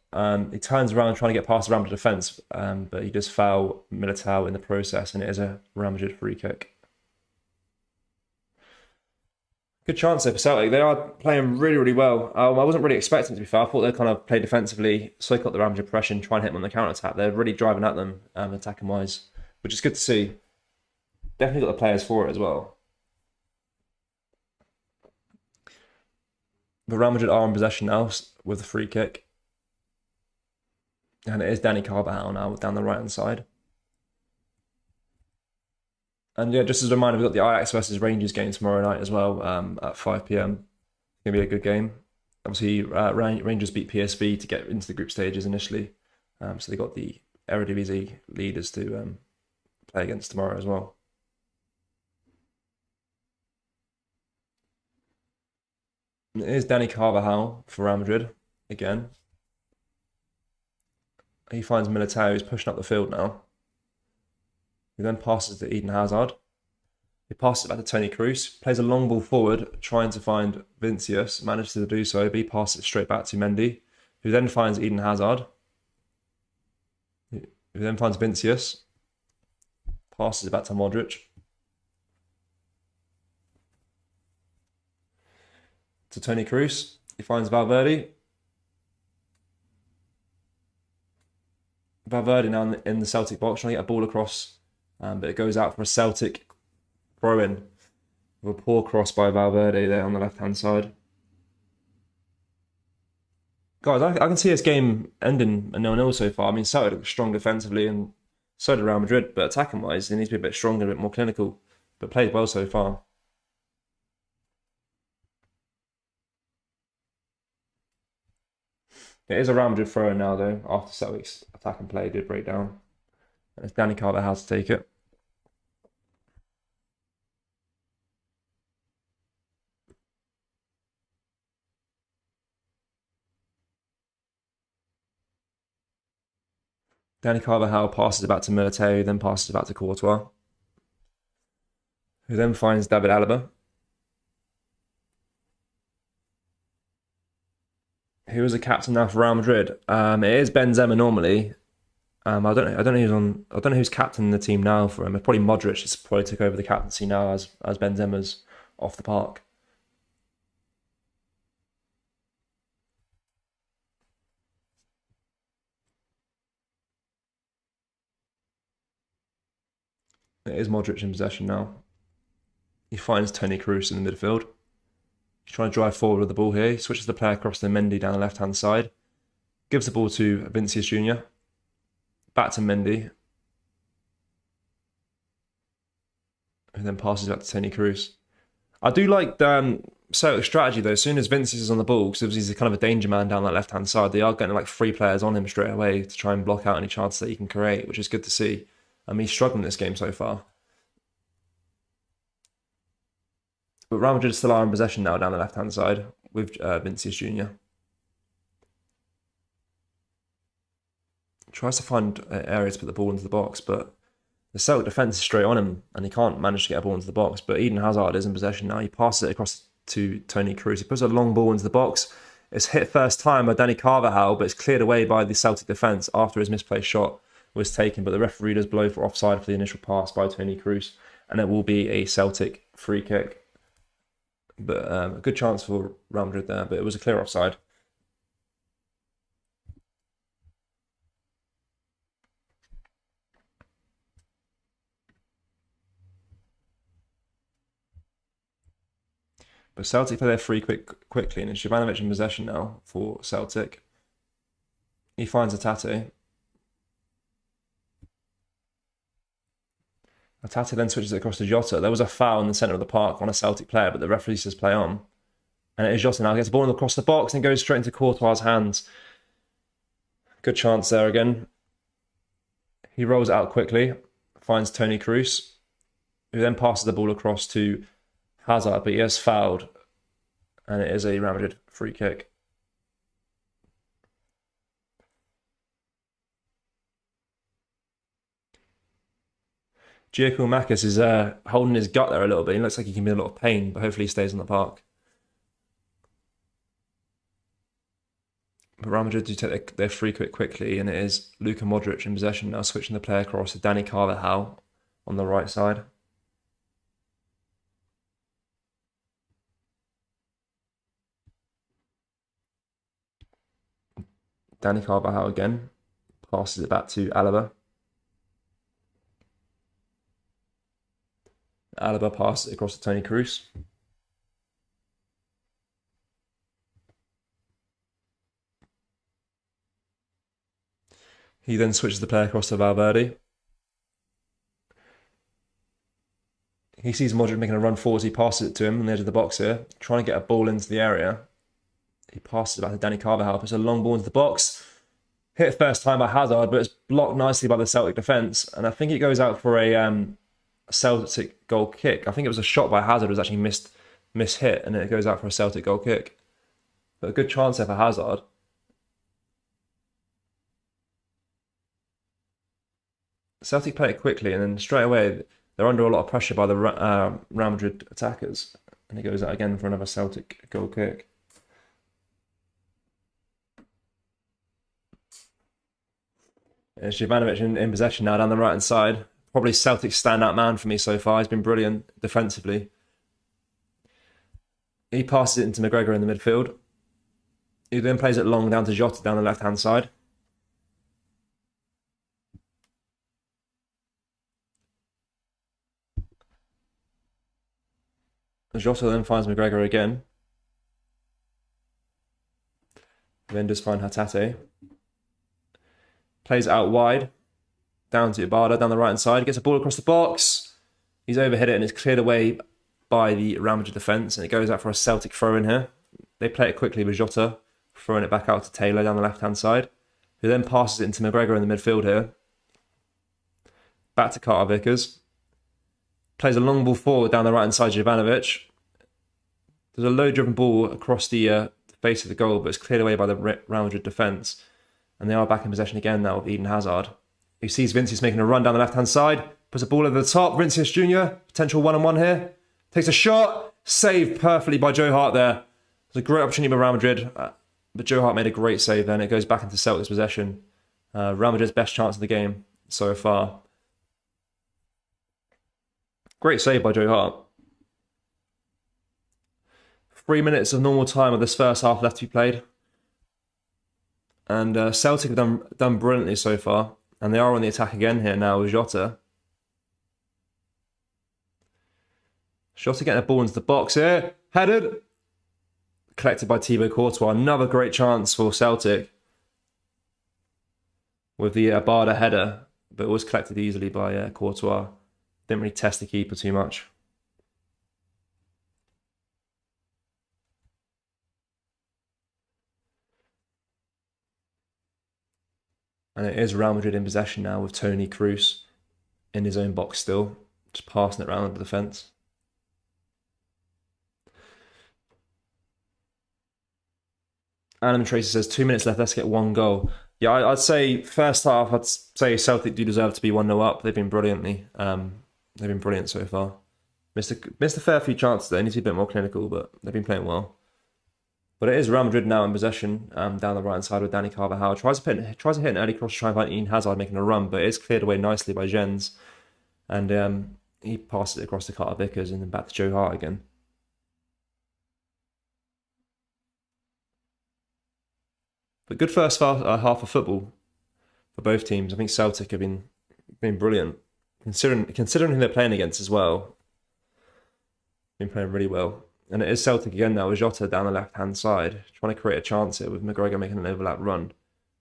He turns around trying to get past the Real Madrid defence, but he does foul Militao in the process, and it is a Real Madrid free kick. Good chance there for Celtic. They are playing really, really well. I wasn't really expecting, to be fair. I thought they'd kind of play defensively, soak up the Real Madrid pressure, try and hit them on the counter-attack. They're really driving at them, attacking-wise, which is good to see. Definitely got the players for it as well. But Real Madrid are in possession now with the free kick. And it is Dani Carvajal now down the right-hand side. And yeah, just as a reminder, we've got the Ajax versus Rangers game tomorrow night as well at 5 p.m. It's going to be a good game. Obviously, Rangers beat PSV to get into the group stages initially. So they got the Eredivisie leaders to play against tomorrow as well. And it is Dani Carvajal for Real Madrid again. He finds Militao, who's pushing up the field now. He then passes to Eden Hazard. He passes it back to Toni Kroos. Plays a long ball forward, trying to find Vinicius. Manages to do so, but he passes it straight back to Mendy, who then finds Eden Hazard. Who then finds Vinicius. Passes it back to Modric. To Toni Kroos. He finds Valverde. Valverde now in the Celtic box, trying to get a ball across. But it goes out for a Celtic throw-in with a poor cross by Valverde there on the left-hand side. Guys, I can see this game ending a 0-0 so far. I mean, Celtic look strong defensively, and so did Real Madrid, but attacking-wise, they need to be a bit stronger, a bit more clinical, but played well so far. It is a Real Madrid throw-in now, though, after Celtic's attack and play did break down. And it's Dani Carvajal to take it. Dani Carvajal passes it back to Militao, then passes it back to Courtois, who then finds David Alaba, who is a captain now for Real Madrid. It is Benzema normally. I don't know who's captain the team now for him. It's probably Modric. It's probably took over the captaincy now as Benzema's off the park. It is Modric in possession now. He finds Toni Kroos in the midfield. He's trying to drive forward with the ball here. He switches the player across to Mendy down the left-hand side. Gives the ball to Vinicius Junior. Back to Mendy. And then passes back to Toni Kroos. I do like Celtic's strategy though. As soon as Vinicius is on the ball, because he's kind of a danger man down that left-hand side, they are getting like 3 players on him straight away to try and block out any chances that he can create, which is good to see. He's struggling this game so far. But Real Madrid still are in possession now down the left-hand side with Vinicius Junior. Tries to find areas to put the ball into the box, but the Celtic defence is straight on him, and he can't manage to get a ball into the box. But Eden Hazard is in possession now. He passes it across to Toni Kroos. He puts a long ball into the box. It's hit first time by Dani Carvajal, but it's cleared away by the Celtic defence after his misplaced shot was taken. But the referee does blow for offside for the initial pass by Toni Kroos, and it will be a Celtic free kick. But a good chance for Real Madrid there, but it was a clear offside. But Celtic play their free quickly, and it's Jovanovic in possession now for Celtic. He finds Hatate. Hatate then switches it across to Jota. There was a foul in the centre of the park on a Celtic player, but the referee says play on. And it is Jota now. Gets the ball across the box and goes straight into Courtois' hands. Good chance there again. He rolls it out quickly, finds Toni Kroos, who then passes the ball across to Hazard, but he has fouled. And it is a Real Madrid free kick. Giacomakis is holding his gut there a little bit. He looks like he can be in a lot of pain, but hopefully he stays in the park. But Real Madrid do take their free kick quickly, and it is Luka Modric in possession now, switching the play across to Dani Carvajal on the right side. Dani Carvajal again, passes it back to Alaba. Alaba passes it across to Toni Kroos. He then switches the play across to Valverde. He sees Modric making a run forward. He passes it to him on the edge of the box here, trying to get a ball into the area. He passes it back to Dani Carvajal, puts a long ball into the box. Hit first time by Hazard, but it's blocked nicely by the Celtic defence. And I think it goes out for a Celtic goal kick. I think it was a shot by Hazard. It was actually mishit, and then it goes out for a Celtic goal kick. But a good chance there for Hazard. Celtic play it quickly, and then straight away they're under a lot of pressure by the Real Madrid attackers. And it goes out again for another Celtic goal kick. It's Jovanovic in possession now down the right-hand side. Probably Celtic's standout man for me so far. He's been brilliant defensively. He passes it into McGregor in the midfield. He then plays it long down to Jota down the left-hand side. Jota then finds McGregor again. Then does find Hatate. Plays it out wide. Down to Ibarra, down the right-hand side. He gets a ball across the box. He's overhit it and it's cleared away by the Real Madrid defence. And it goes out for a Celtic throw-in here. They play it quickly with Jota, throwing it back out to Taylor down the left-hand side, who then passes it into McGregor in the midfield here. Back to Carter Vickers. Plays a long ball forward down the right-hand side to Jovanovic. There's a low-driven ball across the face of the goal, but it's cleared away by the Real Madrid defence. And they are back in possession again now with Eden Hazard. He sees Vinicius making a run down the left-hand side. Puts a ball over the top. Vinicius Jr., potential one-on-one here. Takes a shot. Saved perfectly by Joe Hart there. It's a great opportunity by Real Madrid. But Joe Hart made a great save then. It goes back into Celtic's possession. Real Madrid's best chance of the game so far. Great save by Joe Hart. 3 minutes of normal time of this first half left to be played. And Celtic have done brilliantly so far. And they are on the attack again here now with Jota. Jota getting a ball into the box here. Headed. Collected by Thibaut Courtois. Another great chance for Celtic. With the Barda header. But it was collected easily by Courtois. Didn't really test the keeper too much. And it is Real Madrid in possession now with Toni Kroos in his own box still. Just passing it around the defence. Adam Tracy says 2 minutes left, let's get one goal. Yeah, I'd say first half, I'd say Celtic do deserve to be 1-0 up. They've been brilliantly. They've been brilliant so far. Missed a fair few chances there. Need to be a bit more clinical, but they've been playing well. But it is Real Madrid now in possession down the right-hand side with Dani Carvajal. Tries to hit an early cross to try and find Eden Hazard making a run, but it's cleared away nicely by Jens. And he passes it across to Carter Vickers and then back to Joe Hart again. But good first half of football for both teams. I think Celtic have been brilliant. Considering who they're playing against as well. Been playing really well. And it is Celtic again now with Jota down the left-hand side, trying to create a chance here with McGregor making an overlap run.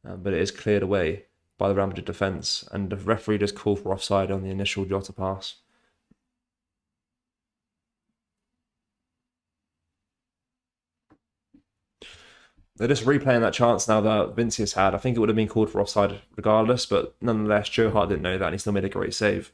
But it is cleared away by the Real Madrid defence. And the referee does call for offside on the initial Jota pass. They're just replaying that chance now that Vinicius had. I think it would have been called for offside regardless, but nonetheless, Joe Hart didn't know that and he still made a great save.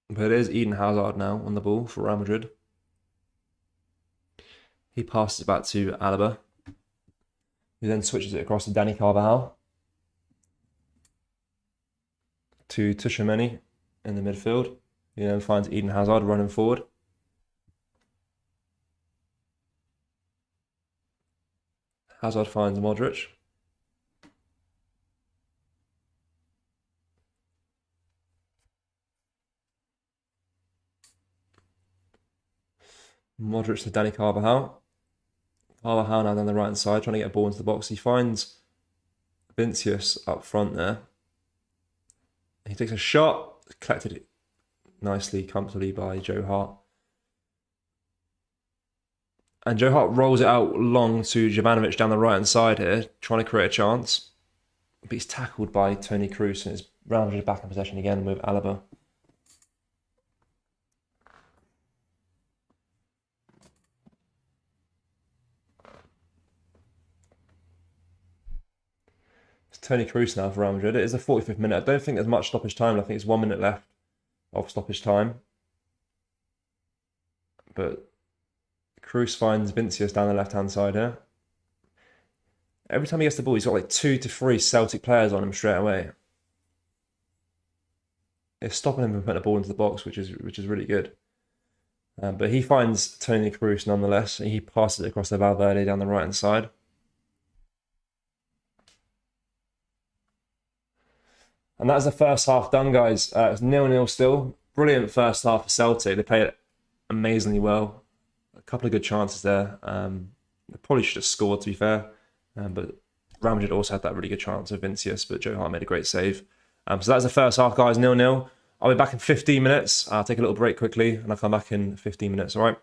But it is Eden Hazard now on the ball for Real Madrid. He passes it back to Alaba, who then switches it across to Danny Carvajal, to Tchouaméni in the midfield. He then finds Eden Hazard running forward. Hazard finds Modric. Modric to Danny Carvajal. Carvajal now down the right hand side, trying to get a ball into the box. He finds Vinicius up front there. He takes a shot, collected nicely, comfortably by Joe Hart. And Joe Hart rolls it out long to Jovanovic down the right hand side here, trying to create a chance. But he's tackled by Toni Kroos and it's Real Madrid back in possession again with Alaba. It's Toni Kroos now for Real Madrid. It is the 45th minute. I don't think there's much stoppage time. I think it's 1 minute left of stoppage time. But Kroos finds Vinicius down the left-hand side here. Every time he gets the ball, he's got like 2 to 3 Celtic players on him straight away. It's stopping him from putting the ball into the box, which is really good. But he finds Toni Kroos nonetheless. He passes it across to Valverde down the right-hand side. And that's the first half done, guys. It's 0-0 still. Brilliant first half for Celtic. They played it amazingly well. A couple of good chances there. They probably should have scored, to be fair. But Real Madrid also had that really good chance of Vinicius, but Joe Hart made a great save. So that's the first half, guys, 0-0. I'll be back in 15 minutes. I'll take a little break quickly, and I'll come back in 15 minutes, all right?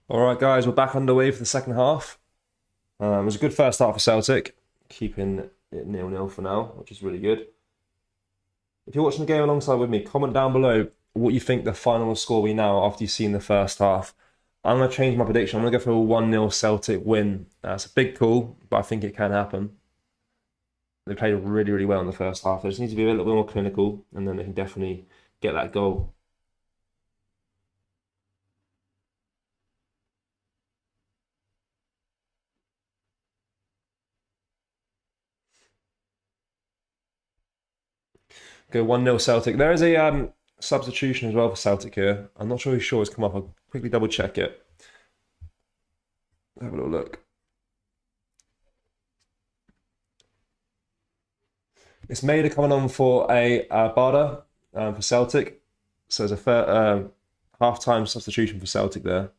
All right, guys, we're back underway for the second half. It was a good first half for Celtic, keeping it 0-0 for now, which is really good. If you're watching the game alongside with me, comment down below what you think the final score will be now after you've seen the first half. I'm going to change my prediction. I'm going to go for a 1-0 Celtic win. It's a big call, but I think it can happen. They played really, really well in the first half. They just need to be a little bit more clinical, and then they can definitely get that goal. Go 1-0 Celtic. There is a substitution as well for Celtic here. I'm not sure who's sure it's come up. I'll quickly double check it. Have a little look. It's Maida coming on for a Barda for Celtic. So there's a half-time substitution for Celtic there.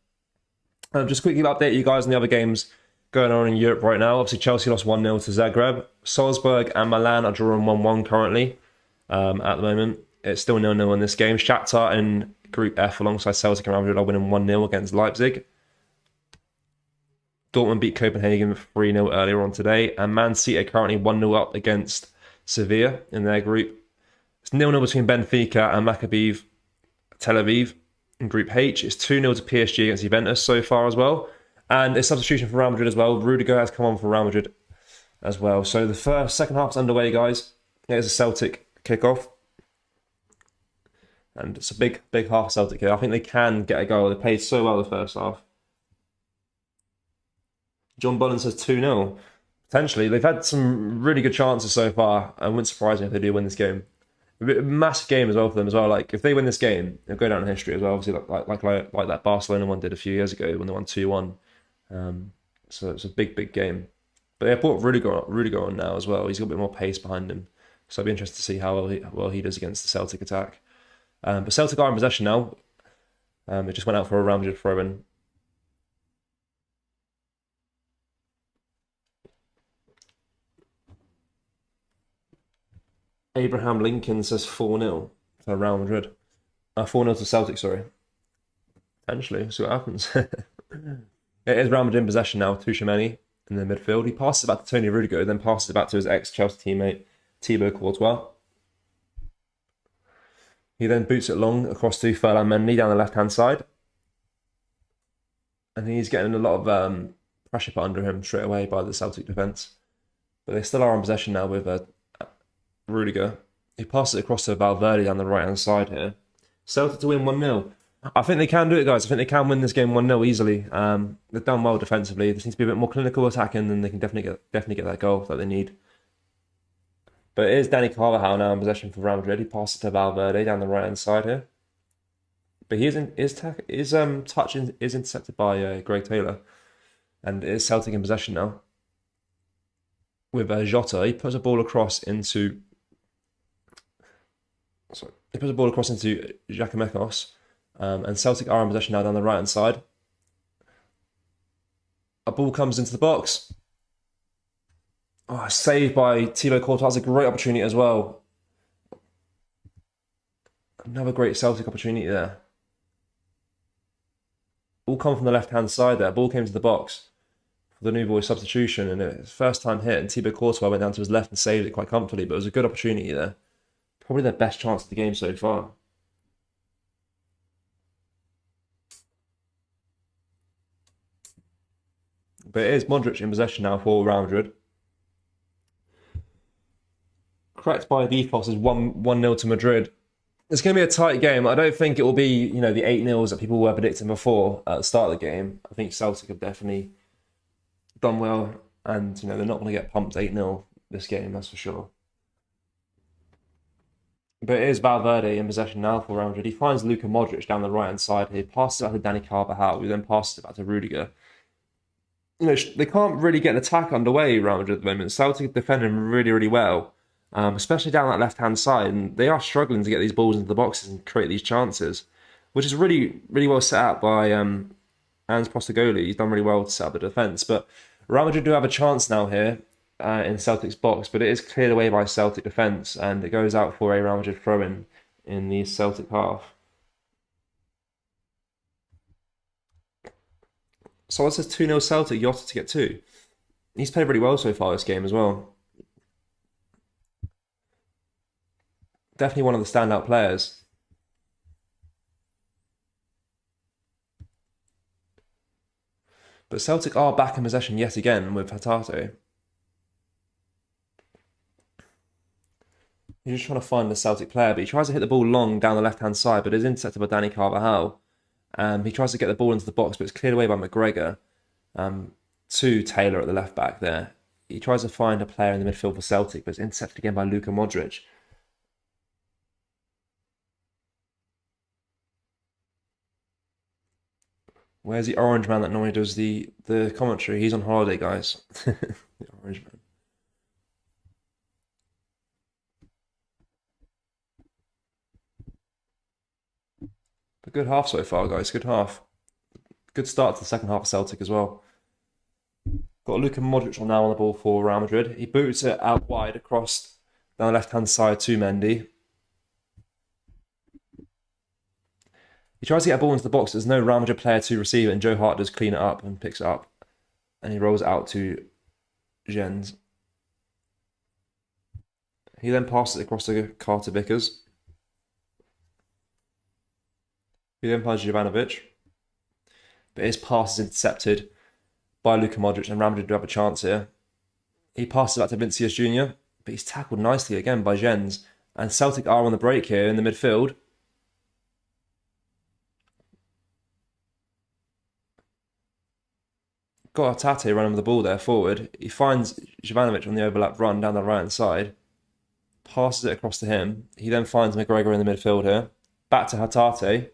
Just quickly update you guys on the other games going on in Europe right now. Obviously, Chelsea lost 1-0 to Zagreb. Salzburg and Milan are drawing 1-1 currently at the moment. It's still 0-0 in this game. Shakhtar in Group F alongside Celtic and Real Madrid are winning 1-0 against Leipzig. Dortmund beat Copenhagen 3-0 earlier on today. And Man City are currently 1-0 up against Sevilla in their group. It's 0-0 between Benfica and Maccabi Tel Aviv in Group H. It's 2-0 to PSG against Juventus so far as well. And a substitution for Real Madrid as well. Rudiger has come on for Real Madrid as well. So the second half's underway, guys. It's a Celtic kickoff. And it's a big half Celtic here. I think they can get a goal. They played so well the first half. John Bolland says 2-0. Potentially. They've had some really good chances so far. I wouldn't surprise me if they do win this game. A massive game as well for them as well. Like, if they win this game, they'll go down in history as well. Obviously, like that Barcelona one did a few years ago when they won 2-1. So it's a big game. But they brought Rudiger on now as well. He's got a bit more pace behind him. So I'd be interested to see how well he does against the Celtic attack. But Celtic are in possession now. It just went out for a Real Madrid throw-in. Abraham Lincoln says 4-0 for Real Madrid. 4-0 to Celtic, sorry. Potentially, see what happens. It is Real Madrid in possession now. Tchouaméni in the midfield. He passes it back to Tony Rudiger, then passes it back to his ex-Chelsea teammate, Thibaut Courtois. He then boots it long across to Ferland Mendy down the left-hand side. And he's getting a lot of pressure put under him straight away by the Celtic defence. But they still are in possession now with Rudiger. He passes it across to Valverde down the right-hand side here. Celtic to win 1-0. I think they can do it, guys. I think they can win this game 1-0 easily. They've done well defensively. They just need to be a bit more clinical attacking, and they can definitely get that goal that they need. But it is Dani Carvajal now in possession for Real Madrid. He passes to Valverde down the right-hand side here. But his touch is intercepted by Greg Taylor. And it is Celtic in possession now. With Jota, he puts a ball across into... Sorry. He puts a ball across into Giacomakos. And Celtic are in possession now down the right-hand side. A ball comes into the box. Oh, saved by Thibaut Courtois. That's a great opportunity as well. Another great Celtic opportunity there. Ball come from the left-hand side there. Ball came to the box for the new boy substitution. And it was first time hit. And Thibaut Courtois went down to his left and saved it quite comfortably. But it was a good opportunity there. Probably their best chance of the game so far. But it is Modric in possession now for Real Madrid. Correct by default is 1-0 to Madrid. It's going to be a tight game. I don't think it will be, the 8-0s that people were predicting before at the start of the game. I think Celtic have definitely done well, and they're not going to get pumped 8-0 this game, that's for sure. But it is Valverde in possession now for Real Madrid. He finds Luka Modric down the right-hand side. He passes it back to Dani Carvajal, who then passes it back to Rudiger. They can't really get an attack underway, Real Madrid, at the moment. Celtic are defending really, really well. Especially down that left-hand side, and they are struggling to get these balls into the boxes and create these chances, which is really, really well set up by Ange Postecoglou. He's done really well to set up the defence, but Real Madrid do have a chance now here in Celtic's box, but it is cleared away by Celtic defence, and it goes out for a Real Madrid throw-in in the Celtic half. So it says 2-0 Celtic, Jota to get two. He's played really well so far this game as well. Definitely one of the standout players. But Celtic are back in possession yet again with Hatate. He's just trying to find the Celtic player, but he tries to hit the ball long down the left-hand side, but is intercepted by Danny Carvajal. He tries to get the ball into the box, but it's cleared away by McGregor to Taylor at the left back there. He tries to find a player in the midfield for Celtic, but it's intercepted again by Luka Modric. Where's the orange man that normally does the commentary? He's on holiday, guys. The orange man. A good half so far, guys. Good half. Good start to the second half of Celtic as well. Got Luka Modric on now on the ball for Real Madrid. He boots it out wide across down the left-hand side to Mendy. He tries to get a ball into the box. There's no Real Madrid player to receive it, and Joe Hart does clean it up and picks it up. And he rolls it out to Jens. He then passes it across to Carter Vickers. He then finds Jovanovic. But his pass is intercepted by Luka Modric, and Real Madrid do have a chance here. He passes back to Vinicius Jr., but he's tackled nicely again by Jens. And Celtic are on the break here in the midfield. Got Hatate running with the ball there forward. He finds Jovanovic on the overlap run down the right hand side. Passes it across to him. He then finds McGregor in the midfield here. Back to Hatate.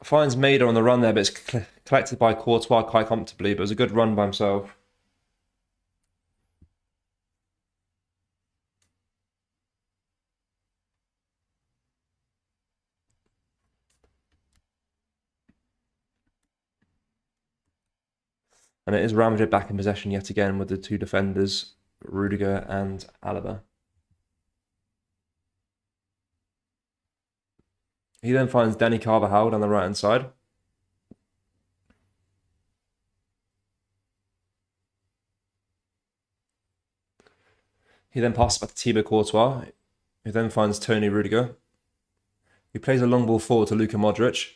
Finds Maida on the run there, but it's collected by Courtois quite comfortably. But it was a good run by himself. And it is Real Madrid back in possession yet again with the two defenders, Rudiger and Alaba. He then finds Danny Carvajal down the right-hand side. He then passes back to Thibaut Courtois, who then finds Tony Rudiger. He plays a long ball forward to Luka Modric.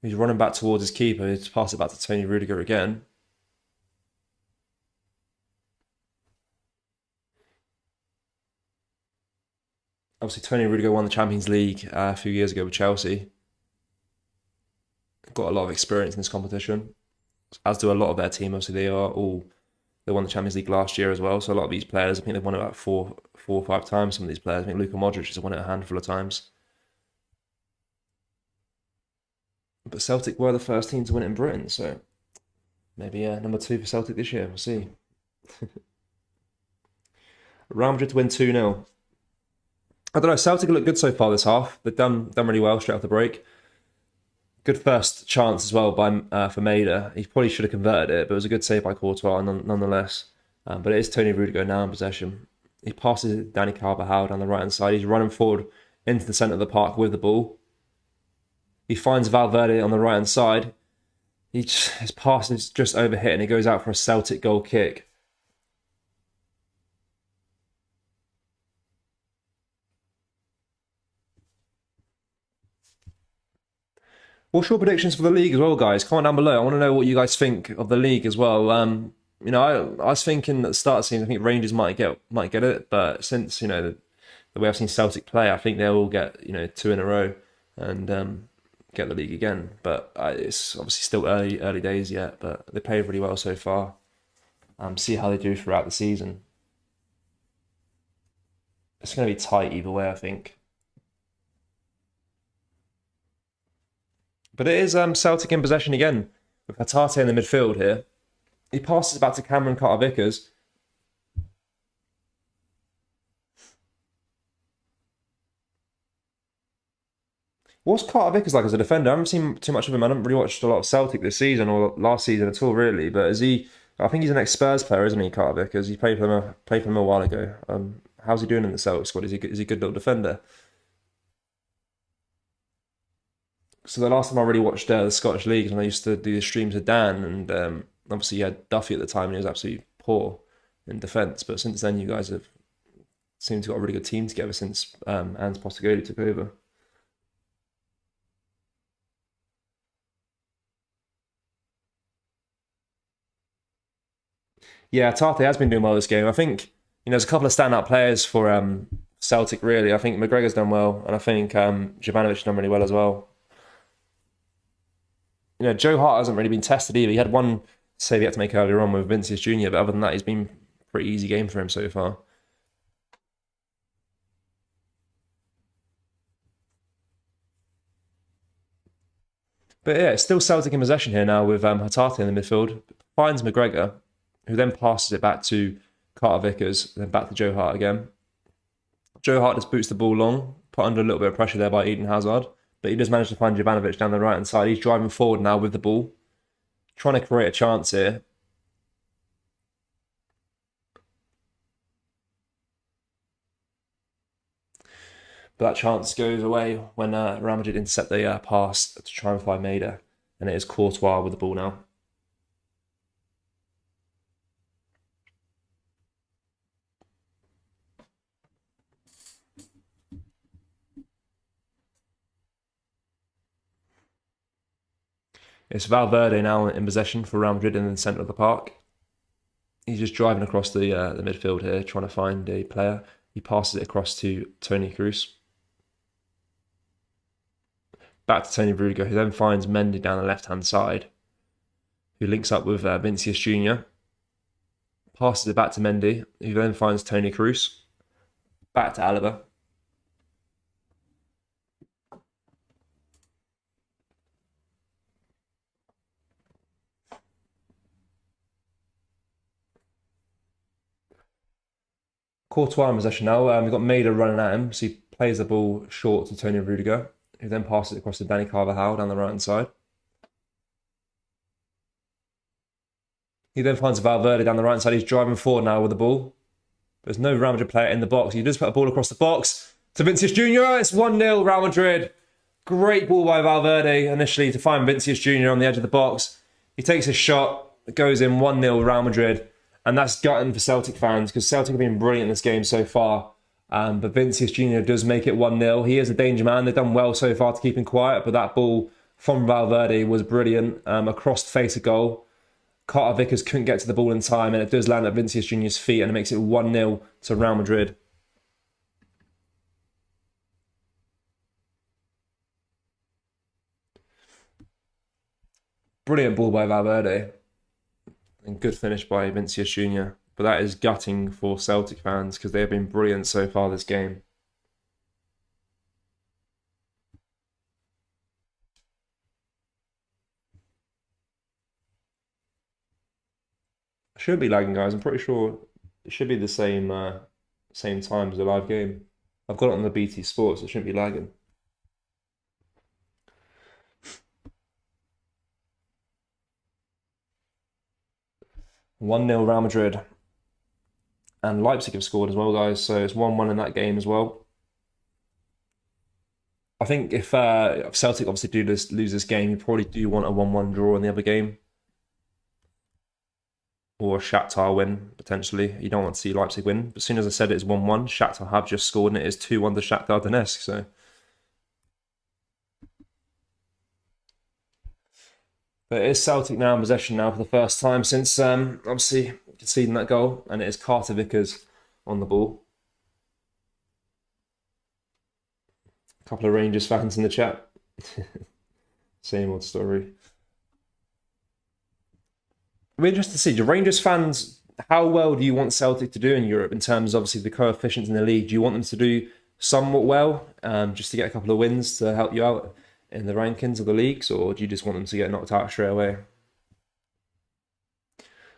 He's running back towards his keeper. He's passed it back to Tony Rudiger again. Obviously, Tony Rudiger won the Champions League a few years ago with Chelsea. Got a lot of experience in this competition, as do a lot of their team. Obviously, they won the Champions League last year as well. So a lot of these players, I think they've won it about four or five times. Some of these players, I think Luka Modric has won it a handful of times. But Celtic were the first team to win it in Britain, so maybe number 2 for Celtic this year. We'll see. Real Madrid to win 2-0. I don't know, Celtic look good so far this half. They've done really well straight off the break. Good first chance as well for Maida. He probably should have converted it, but it was a good save by Courtois nonetheless. But it is Tony Rudiger now in possession. He passes Danny Carvajal down the right-hand side. He's running forward into the centre of the park with the ball. He finds Valverde on the right-hand side. His pass is just overhit and he goes out for a Celtic goal kick. What's your predictions for the league as well, guys? Comment down below. I want to know what you guys think of the league as well. I was thinking at the start of the season, I think Rangers might get it, but since the way I've seen Celtic play, I think they'll all get 2 in a row and get the league again. But it's obviously still early days yet. But they played really well so far. See how they do throughout the season. It's going to be tight either way, I think. But it is Celtic in possession again, with Hatate in the midfield here. He passes back to Cameron Carter-Vickers. What's Carter-Vickers like as a defender? I haven't seen too much of him. I haven't really watched a lot of Celtic this season or last season at all, really. But is he? I think he's an ex-Spurs player, isn't he, Carter-Vickers? He played for them a while ago. How's he doing in the Celtic squad? Is he a good little defender? So the last time I really watched the Scottish League, and I used to do the streams with Dan, and obviously you had Duffy at the time, and he was absolutely poor in defence. But since then, you guys have seemed to got a really good team together since Ange Postecoglou took over. Yeah, Tarte has been doing well this game. I think there's a couple of standout players for Celtic. Really, I think McGregor's done well, and I think Jovanovic has done really well as well. Joe Hart hasn't really been tested either. He had one save he had to make earlier on with Vinicius Junior, but other than that, he's been a pretty easy game for him so far. But yeah, it's still Celtic in possession here now with Hatate in the midfield. Finds McGregor, who then passes it back to Carter Vickers, then back to Joe Hart again. Joe Hart just boots the ball long, put under a little bit of pressure there by Eden Hazard, but he does manage to find Jovanovic down the right-hand side. He's driving forward now with the ball, trying to create a chance here. But that chance goes away when Real Madrid intercept the pass to try and find Maida, and it is Courtois with the ball now. It's Valverde now in possession for Real Madrid in the centre of the park. He's just driving across the midfield here, trying to find a player. He passes it across to Toni Kroos. Back to Tony Rudiger, who then finds Mendy down the left-hand side, who links up with Vinicius Junior. Passes it back to Mendy, who then finds Toni Kroos. Back to Alaba. Courtois in possession now. We've got Maida running at him, so he plays the ball short to Tony Rudiger, who then passes it across to Danny Carvajal down the right-hand side. He then finds Valverde down the right-hand side. He's driving forward now with the ball. There's no Real Madrid player in the box. He does put a ball across the box to Vinicius Junior. It's 1-0 Real Madrid. Great ball by Valverde initially to find Vinicius Junior on the edge of the box. He takes a shot, it goes in 1-0 Real Madrid. And that's gutting for Celtic fans because Celtic have been brilliant in this game so far. But Vinicius Junior does make it 1-0. He is a danger man. They've done well so far to keep him quiet, but that ball from Valverde was brilliant across the face of goal. Carter Vickers couldn't get to the ball in time, and it does land at Vinicius Junior's feet, and it makes it 1-0 to Real Madrid. Brilliant ball by Valverde. And good finish by Vinicius Junior. But that is gutting for Celtic fans because they have been brilliant so far this game. Should be lagging, guys. I'm pretty sure it should be the same time as the live game. I've got it on the BT Sports. It shouldn't be lagging. 1-0 Real Madrid. And Leipzig have scored as well, guys. So it's 1-1 in that game as well. I think if Celtic obviously do lose this game, you probably do want a 1-1 draw in the other game. Or a Shakhtar win, potentially. You don't want to see Leipzig win. But as soon as I said it's 1-1, Shakhtar have just scored and it is 2-1 to Shakhtar Donetsk. So but it is Celtic now in possession now for the first time since obviously conceding that goal. And it is Carter Vickers on the ball. A couple of Rangers fans in the chat. Same old story. We're interested to see, do Rangers fans, how well do you want Celtic to do in Europe in terms of obviously the coefficients in the league? Do you want them to do somewhat well, just to get a couple of wins to help you out in the rankings of the leagues, or do you just want them to get knocked out straight away?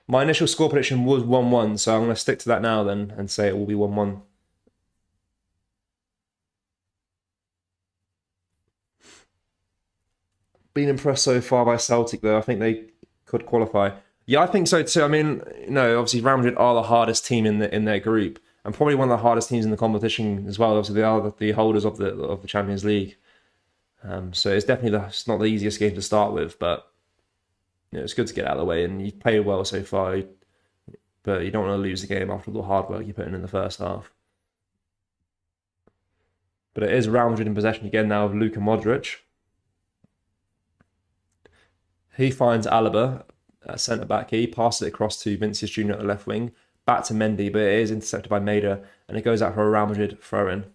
My initial score prediction was 1-1, so I'm going to stick to that now then and say it will be 1-1. Been impressed so far by Celtic though. I think they could qualify. Yeah, I think so too. I mean, obviously Real Madrid are the hardest team in their group, and probably one of the hardest teams in the competition as well. Obviously, they are the holders of the Champions League. So it's definitely it's not the easiest game to start with, but it's good to get out of the way. And you've played well so far, but you don't want to lose the game after all the hard work you're putting in the first half. But it is Real Madrid in possession again now of Luka Modric. He finds Alaba at centre back. He passes it across to Vinicius Junior at the left wing, back to Mendy, but it is intercepted by Maida, and it goes out for a Real Madrid throw-in.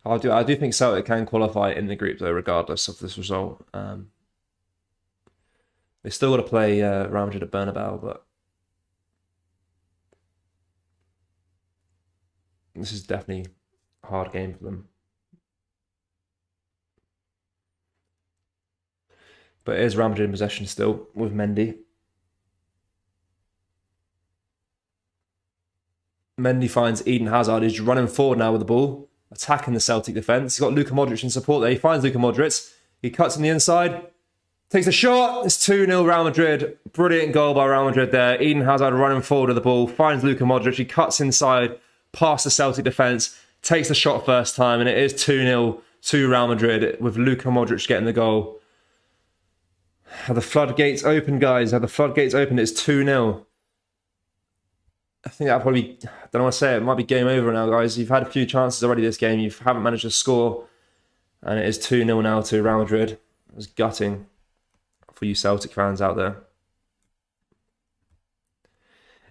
I do think Celtic can qualify in the group though, regardless of this result. They still got to play Real Madrid at Bernabeu, but this is definitely a hard game for them. But it is Real Madrid in possession still with Mendy. Mendy finds Eden Hazard, who's running forward now with the ball, attacking the Celtic defence. He's got Luka Modric in support there. He finds Luka Modric. He cuts on the inside, takes a shot. It's 2-0 Real Madrid. Brilliant goal by Real Madrid there. Eden Hazard running forward with the ball, finds Luka Modric. He cuts inside, past the Celtic defence, takes the shot first time, and it is 2-0 to Real Madrid with Luka Modric getting the goal. Have the floodgates open, guys. Have the floodgates open. It's 2-0. I think that'll probably, I don't want to say it might be game over now, guys. You've had a few chances already this game. You haven't managed to score. And it is 2-0 now to Real Madrid. It was gutting for you Celtic fans out there.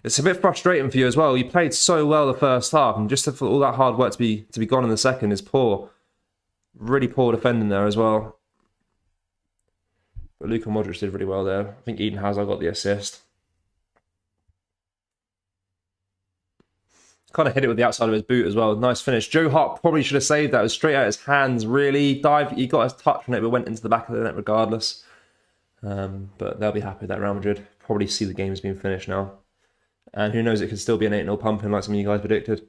It's a bit frustrating for you as well. You played so well the first half, and just for all that hard work to be gone in the second is poor. Really poor defending there as well. But Luka Modric did really well there. I think Eden Hazard got the assist. Kind of hit it with the outside of his boot as well. Nice finish. Joe Hart probably should have saved that. It was straight out his hands, really. He got his touch on it, but went into the back of the net regardless. But they'll be happy that Real Madrid probably see the game as being finished now. And who knows, it could still be an 8-0 pumping like some of you guys predicted.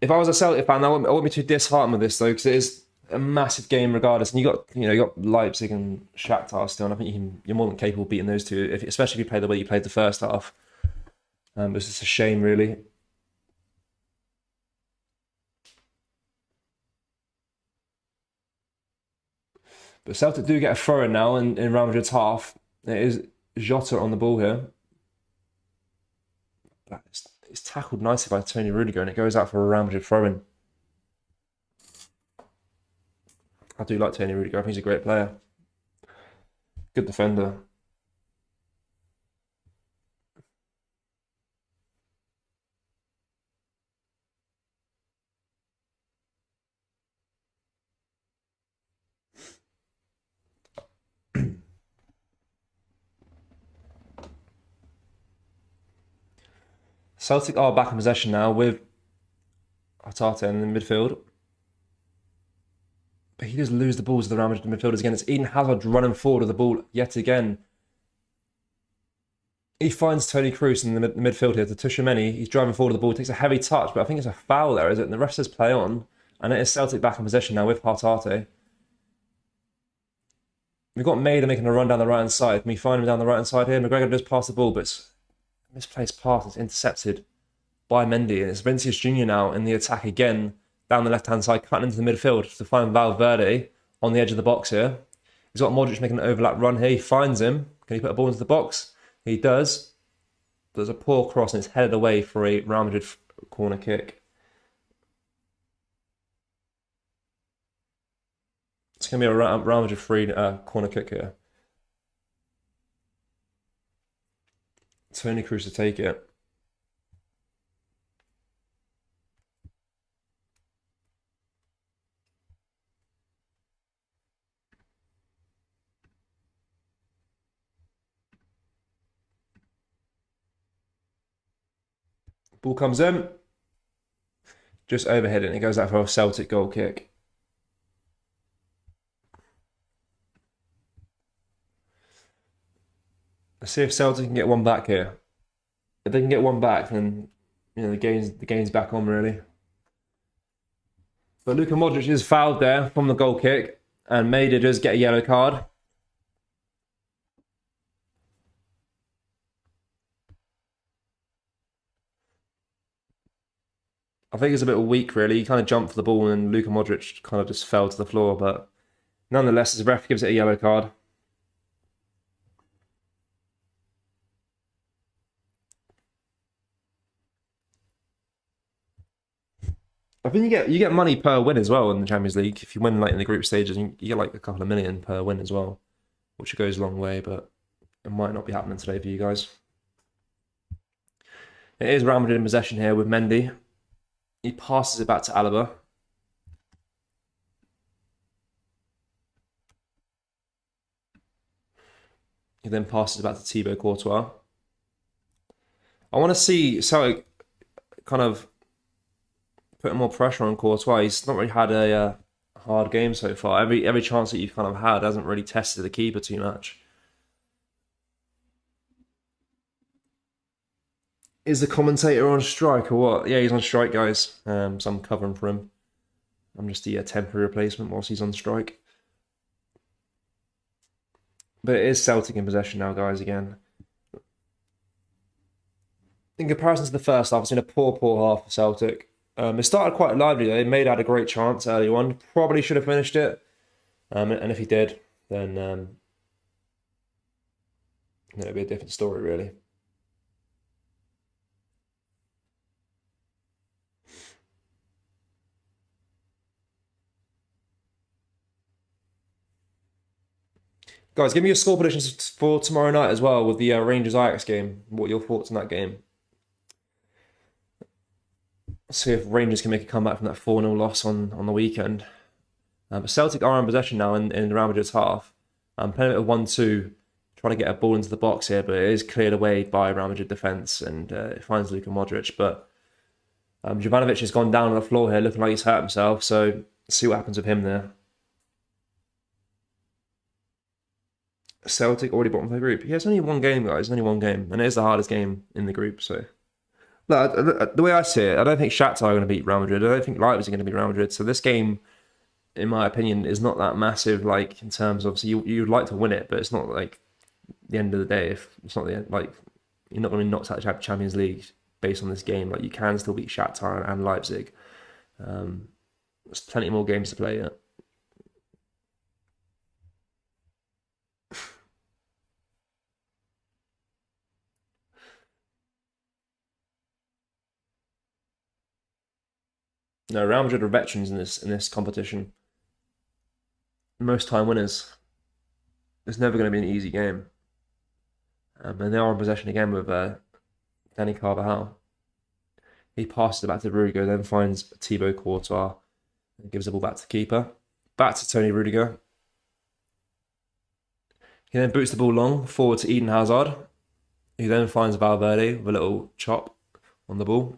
If I was a Celtic fan, I wouldn't be too disheartened with this though, because it is a massive game regardless. And you got Leipzig and Shakhtar still, and I think you're more than capable of beating those two, especially if you play the way you played the first half. It's just a shame, really. But Celtic do get a throw-in now in Real Madrid's half. It is Jota on the ball here. It's tackled nicely by Tony Rudiger, and it goes out for a Real Madrid throw-in. I do like Tony Rudiger. I think he's a great player. Good defender. Celtic are back in possession now with Atarte in the midfield. But he does lose the ball to the Real Madrid midfielders again. It's Eden Hazard running forward with the ball yet again. He finds Toni Kroos in the midfield here to Tchouaméni. He's driving forward with the ball, takes a heavy touch, but I think it's a foul there, is it? And the ref says play on. And it is Celtic back in possession now with Atarte. We've got Maida making a run down the right-hand side. Can we find him down the right-hand side here? McGregor does pass the ball, but it's a misplaced pass. It's intercepted by Mendy. And it's Vinicius Junior now in the attack again, down the left-hand side, cutting into the midfield to find Valverde on the edge of the box here. He's got Modric making an overlap run here. He finds him. Can he put a ball into the box? He does. There's a poor cross and it's headed away for a Real Madrid corner kick. It's going to be a Real Madrid free corner kick here. Toni Kroos to take it. Ball comes in. Just overhead it and it goes out for a Celtic goal kick. Let's see if Celtic can get one back here. If they can get one back, then the game's back on really. But Luka Modric is fouled there from the goal kick, and Maida does get a yellow card. I think it's a bit weak, really. He kind of jumped for the ball, and Luka Modric kind of just fell to the floor. But nonetheless, the ref gives it a yellow card. I think you get money per win as well in the Champions League. If you win like in the group stages, you get like a couple of million per win as well, which goes a long way. But it might not be happening today for you guys. It is Real Madrid in possession here with Mendy. He passes it back to Alaba. He then passes it back to Thibaut Courtois. I want to see Celtic kind of putting more pressure on Courtois. He's not really had a hard game so far. Every chance that you've kind of had hasn't really tested the keeper too much. Is the commentator on strike or what? Yeah, he's on strike, guys. So I'm covering for him. I'm just the temporary replacement whilst he's on strike. But it is Celtic in possession now, guys, again. In comparison to the first half, it's been a poor half for Celtic. It started quite lively. They made out a great chance early on. Probably should have finished it. And if he did, then it'd be a different story, really. Guys, give me your score predictions for tomorrow night as well with the Rangers-Ajax game. What are your thoughts on that game? Let's see if Rangers can make a comeback from that 4-0 loss on the weekend. But Celtic are in possession now in Real Madrid's half. Playing a bit of 1-2, trying to get a ball into the box here, but it is cleared away by Real Madrid defence, and it finds Luka Modric. But Jovanovic has gone down on the floor here, looking like he's hurt himself, so let's see what happens with him there. Celtic already bottom of the group. Yeah, it's only one game, guys. It's only one game, and it is the hardest game in the group. So, the way I see it, I don't think Shakhtar are going to beat Real Madrid. I don't think Leipzig are going to beat Real Madrid. So this game, in my opinion, is not that massive. Like in terms of, so you'd like to win it, but it's not like the end of the day. If it's not the end, like you're not going to be knocked out of the Champions League based on this game. Like you can still beat Shakhtar and Leipzig. There's plenty more games to play yet. No, Real Madrid are veterans in this competition. Most time winners. It's never going to be an easy game. And they are in possession again with Danny Carvajal. He passes it back to Rudiger, then finds Thibaut Courtois and gives the ball back to the keeper. Back to Tony Rudiger. He then boots the ball long forward to Eden Hazard. He then finds Valverde with a little chop on the ball.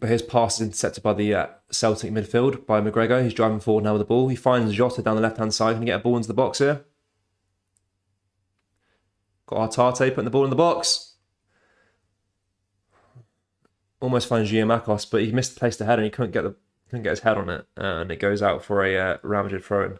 But his pass is intercepted by the Celtic midfield, by McGregor. He's driving forward now with the ball. He finds Jota down the left-hand side. Can he get a ball into the box here? Got Artate putting the ball in the box. Almost finds Giamakos, but he misplaced the header and he couldn't get his head on it. And it goes out for a Real Madrid throw-in.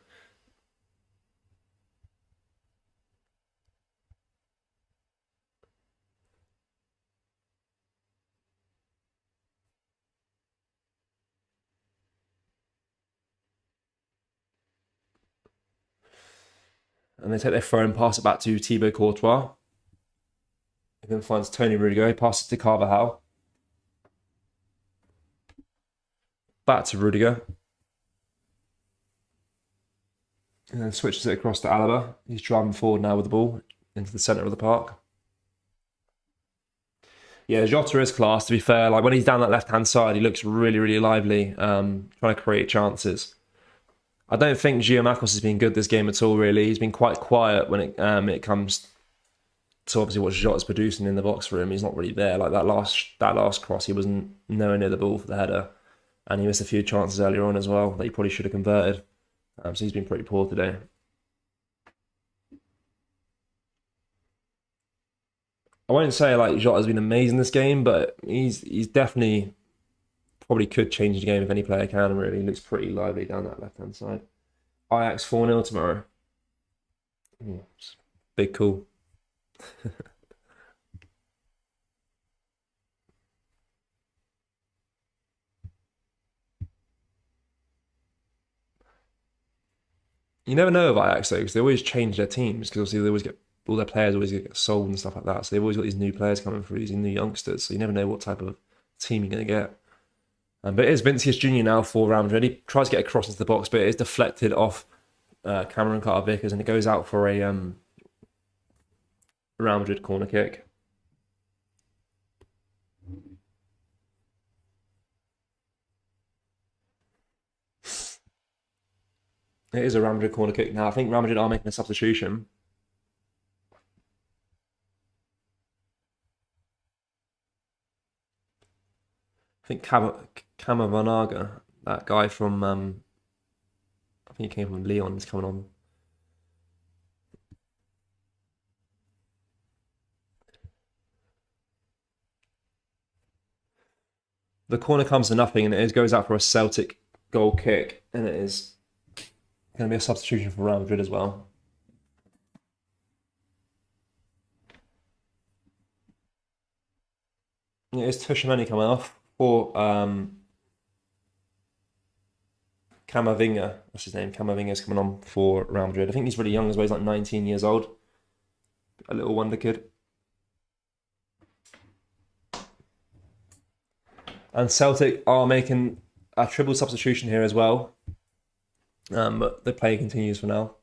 And they take their throw and pass it back to Thibaut Courtois. He then finds Tony Rudiger. He passes to Carvajal. Back to Rudiger. And then switches it across to Alaba. He's driving forward now with the ball into the centre of the park. Yeah, Jota is class, to be fair. Like when he's down that left-hand side, he looks really, really lively, trying to create chances. I don't think Giamakos has been good this game at all, really. He's been quite quiet when it comes to obviously what Jota's producing in the box for him. He's not really there. Like that last cross, he wasn't nowhere near the ball for the header. And he missed a few chances earlier on as well that he probably should have converted. So he's been pretty poor today. I won't say like Jota's been amazing this game, but he's definitely probably could change the game if any player can. Really, he looks pretty lively down that left hand side. Ajax 4-0 tomorrow. Big call. You never know of Ajax though, because they always change their teams. Because obviously they always get all their players always get sold and stuff like that. So they've always got these new players coming through, these new youngsters. So you never know what type of team you're going to get. But it is Vinicius Junior now for Real Madrid. He tries to get across into the box, but it is deflected off Cameron Carter-Vickers, and it goes out for a Real Madrid corner kick. It is a Real Madrid corner kick now. I think Real Madrid are making a substitution. I think Camavinga, that guy from, I think he came from Lyon, is coming on. The corner comes to nothing, and it goes out for a Celtic goal kick, and it is going to be a substitution for Real Madrid as well. It is Tushimeni coming off for Camavinga. What's his name? Camavinga's coming on for Real Madrid. I think he's really young as well. He's like 19 years old. A little wonder kid. And Celtic are making a triple substitution here as well. But the play continues for now.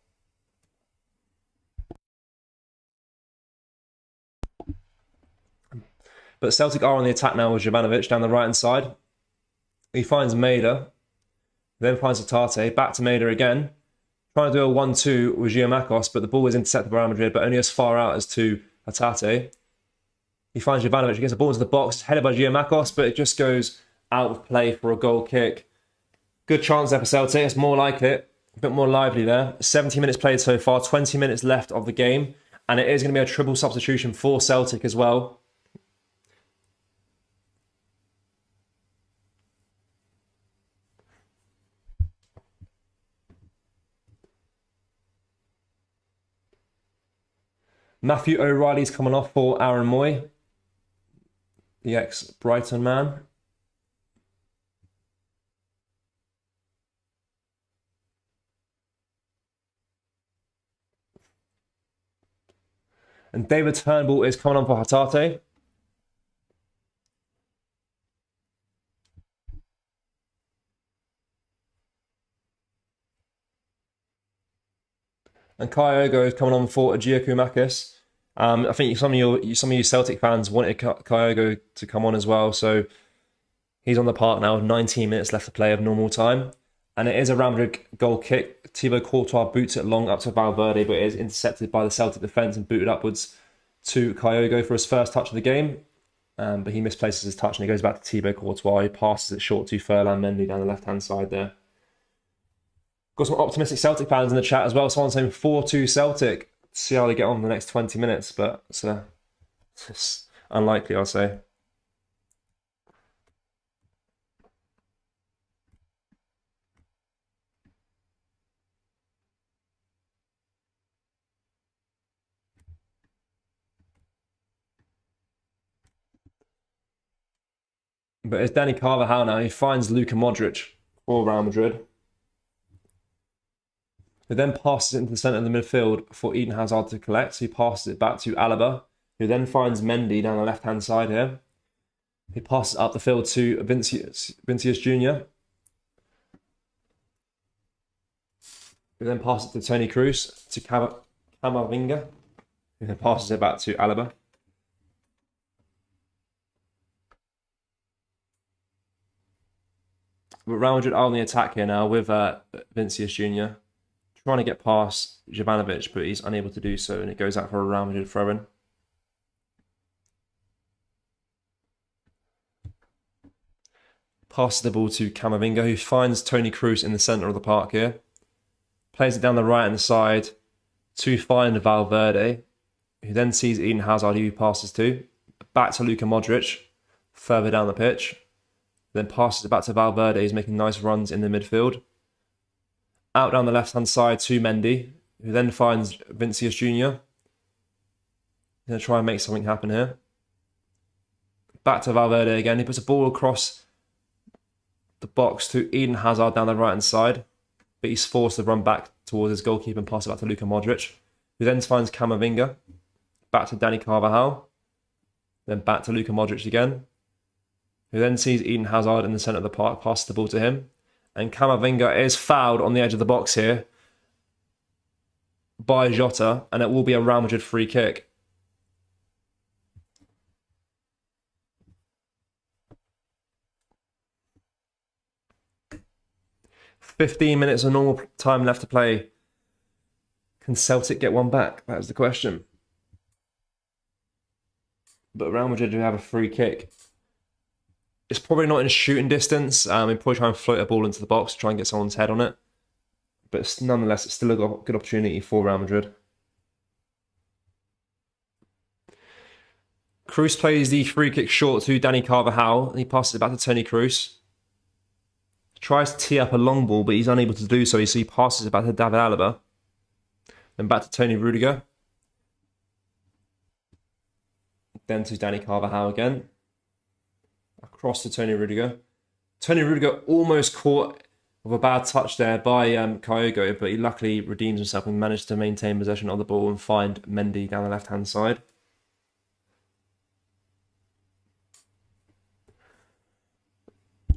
But Celtic are on the attack now with Jovanovic down the right-hand side. He finds Maida, then finds Hatate, back to Maida again. Trying to do a 1-2 with Giamakos, but the ball is intercepted by Real Madrid, but only as far out as to Hatate. He finds Jovanovic, gets the ball into the box, headed by Giamakos, but it just goes out of play for a goal kick. Good chance there for Celtic. It's more like it. A bit more lively there. 70 minutes played so far, 20 minutes left of the game. And it is going to be a triple substitution for Celtic as well. Matthew O'Reilly's coming off for Aaron Moy, the ex-Brighton man. And David Turnbull is coming on for Hatate. And Kyogo is coming on for Giacomakis. I think some of you Celtic fans wanted Kyogo to come on as well, so he's on the park now with 19 minutes left to play of normal time. And it is a Real Madrid goal kick. Thibaut Courtois boots it long up to Valverde, but it is intercepted by the Celtic defence and booted upwards to Kyogo for his first touch of the game. But he misplaces his touch and it goes back to Thibaut Courtois. He passes it short to Ferland Mendy down the left-hand side there. Got some optimistic Celtic fans in the chat as well. Someone saying 4-2 Celtic. See how they get on in the next 20 minutes, but it's unlikely, I'll say. But it's Danny Carvajal now. He finds Luka Modric for Real Madrid. He then passes it into the centre of the midfield for Eden Hazard to collect. So he passes it back to Alaba, who then finds Mendy down the left-hand side here. He passes up the field to Vinicius Junior. He then passes it to Toni Kroos, to Camavinga, who then passes it back to Alaba. But Real Madrid are on the attack here now with Vinicius Junior. Trying to get past Jovanovic, but he's unable to do so, and it goes out for a Real Madrid throw-in. Passes the ball to Camavinga, who finds Toni Kroos in the centre of the park here. Plays it down the right-hand side to find Valverde, who then sees Eden Hazard, who he passes to. Back to Luka Modric, further down the pitch. Then passes it back to Valverde, who's making nice runs in the midfield. Out down the left-hand side to Mendy, who then finds Vinicius Jr. He's going to try and make something happen here. Back to Valverde again. He puts a ball across the box to Eden Hazard down the right-hand side, but he's forced to run back towards his goalkeeper and pass it back to Luka Modric, who then finds Camavinga. Back to Dani Carvajal. Then back to Luka Modric again, who then sees Eden Hazard in the centre of the park, passes the ball to him. And Camavinga is fouled on the edge of the box here by Jota, and it will be a Real Madrid free kick. "15 minutes of normal time left to play. Can Celtic get one back?" That is the question. But Real Madrid do have a free kick. It's probably not in shooting distance. He'll probably try and float a ball into the box, try and get someone's head on it. But nonetheless, it's still a good opportunity for Real Madrid. Cruz plays the free kick short to Dani Carvajal. And he passes it back to Toni Kroos. Tries to tee up a long ball, but he's unable to do so. So he passes it back to David Alaba. Then back to Tony Rudiger. Then to Dani Carvajal again. Across to Tony Rudiger. Tony Rudiger almost caught with a bad touch there by Kyogo, but he luckily redeems himself and managed to maintain possession of the ball and find Mendy down the left-hand side.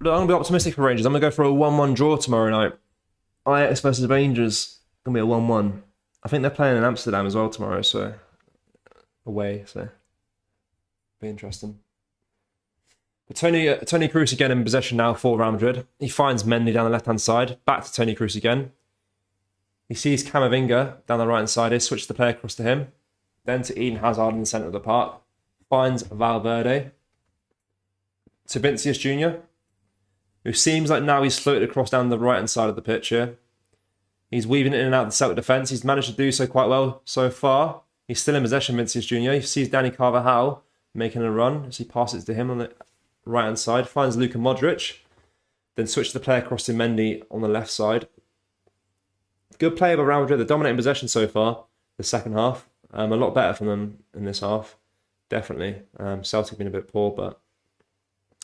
Look, I'm going to be optimistic for Rangers. I'm going to go for a 1-1 draw tomorrow night. Ajax versus Rangers. Going to be a 1-1. I think they're playing in Amsterdam as well tomorrow, so away, so be interesting. But Tony Kroos again in possession now for Real Madrid. He finds Mendy down the left-hand side. Back to Tony Kroos again. He sees Camavinga down the right-hand side. He switches the play across to him. Then to Eden Hazard in the centre of the park. Finds Valverde. To Vinicius Jr., who seems like now he's floated across down the right-hand side of the pitch here. He's weaving in and out of the Celtic defence. He's managed to do so quite well so far. He's still in possession, Vinicius Jr. He sees Dani Carvajal making a run as he passes to him on the right-hand side. Finds Luka Modric. Then switches the play across to Mendy on the left side. Good play by Real Madrid. They're dominating possession so far, the second half. A lot better from them in this half, definitely. Celtic have been a bit poor, but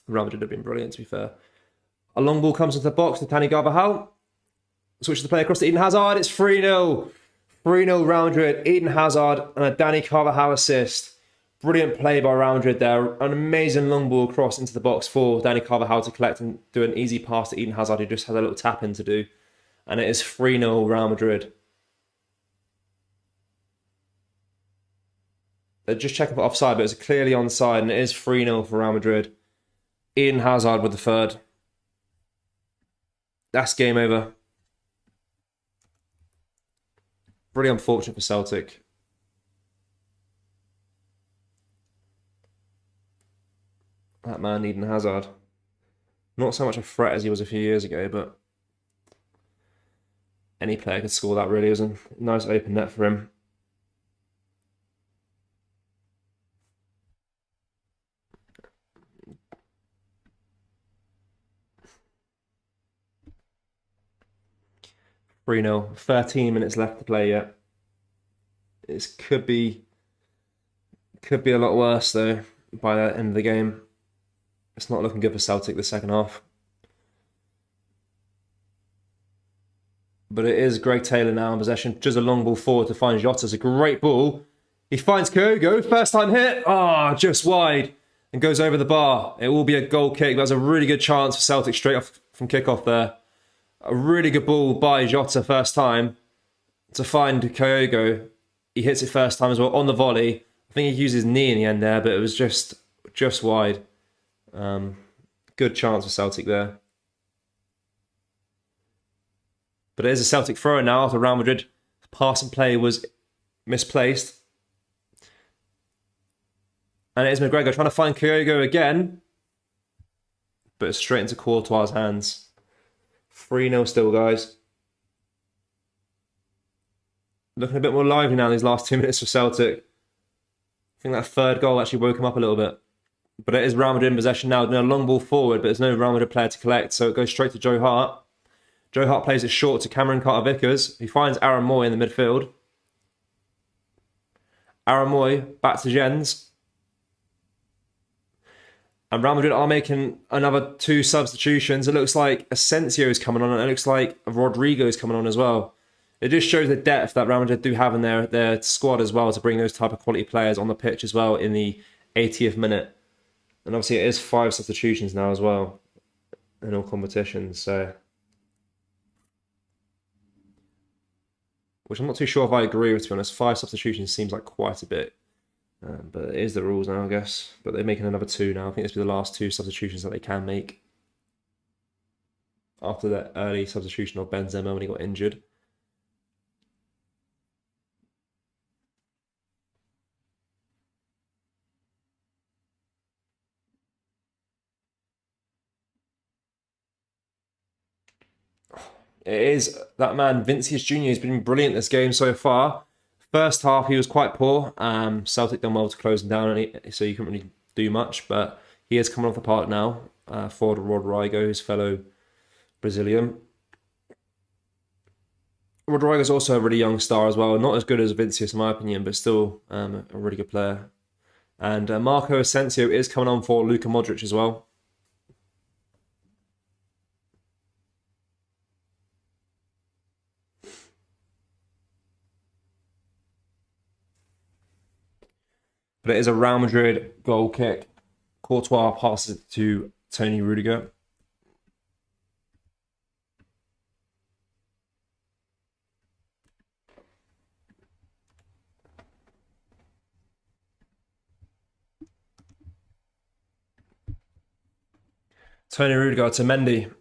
Real Madrid have been brilliant, to be fair. A long ball comes into the box to Dani Carvajal. Switches the play across to Eden Hazard. It's 3-0. 3-0 Real Madrid. Eden Hazard and a Dani Carvajal assist. Brilliant play by Real Madrid there. An amazing long ball across into the box for Dani Carvajal to collect and do an easy pass to Eden Hazard, who just had a little tap in to do. And it is 3-0 Real Madrid. They're just checking for offside, but it's clearly onside, and it is 3-0 for Real Madrid. Eden Hazard with the third. That's game over. Really unfortunate for Celtic. That man, Eden Hazard. Not so much a threat as he was a few years ago, but any player could score that, really. It was a nice open net for him. (3-0). 13 minutes left to play yet. It could be a lot worse though by the end of the game. It's not looking good for Celtic the second half. But it is Greg Taylor now in possession. Just a long ball forward to find Jota. It's a great ball. He finds Kyogo. First time hit. Just wide. And goes over the bar. It will be a goal kick. That was a really good chance for Celtic straight off from kickoff there. A really good ball by Jota first time to find Kyogo. He hits it first time as well on the volley. I think he used his knee in the end there, but it was just wide. Good chance for Celtic there. But it is a Celtic throw now after Real Madrid pass and play was misplaced. And it is McGregor trying to find Kyogo again. But it's straight into Courtois' hands. 3-0 still, guys. Looking a bit more lively now in these last 2 minutes for Celtic. think that third goal actually woke him up a little bit. But it is Real Madrid in possession now. Doing a long ball forward, but there's no Real Madrid player to collect, so it goes straight to Joe Hart. Joe Hart plays it short to Cameron Carter-Vickers. He finds Aaron Moy in the midfield. Aaron Moy back to Jens. And Real Madrid are making another 2 substitutions. It looks like Asensio is coming on, and it looks like Rodrigo is coming on as well. It just shows the depth that Real Madrid do have in their squad as well to bring those type of quality players on the pitch as well in the 80th minute. And obviously it is 5 substitutions now as well in all competitions. So, which I'm not too sure if I agree with, to be honest. 5 substitutions seems like quite a bit. But it is the rules now, I guess. But they're making another 2 now. I think this will be the last 2 substitutions that they can make. After that early substitution of Benzema when he got injured. It is that man, Vinicius Jr. has been brilliant this game so far. First half, he was quite poor. Celtic done well to close him down, so you couldn't really do much. But he is coming off the park now for Rodrigo, his fellow Brazilian. Rodrigo is also a really young star as well. Not as good as Vinicius, in my opinion, but still a really good player. And Marco Asensio is coming on for Luka Modric as well. But it is a Real Madrid goal kick. Courtois passes it to Tony Rudiger. Tony Rudiger to Mendy.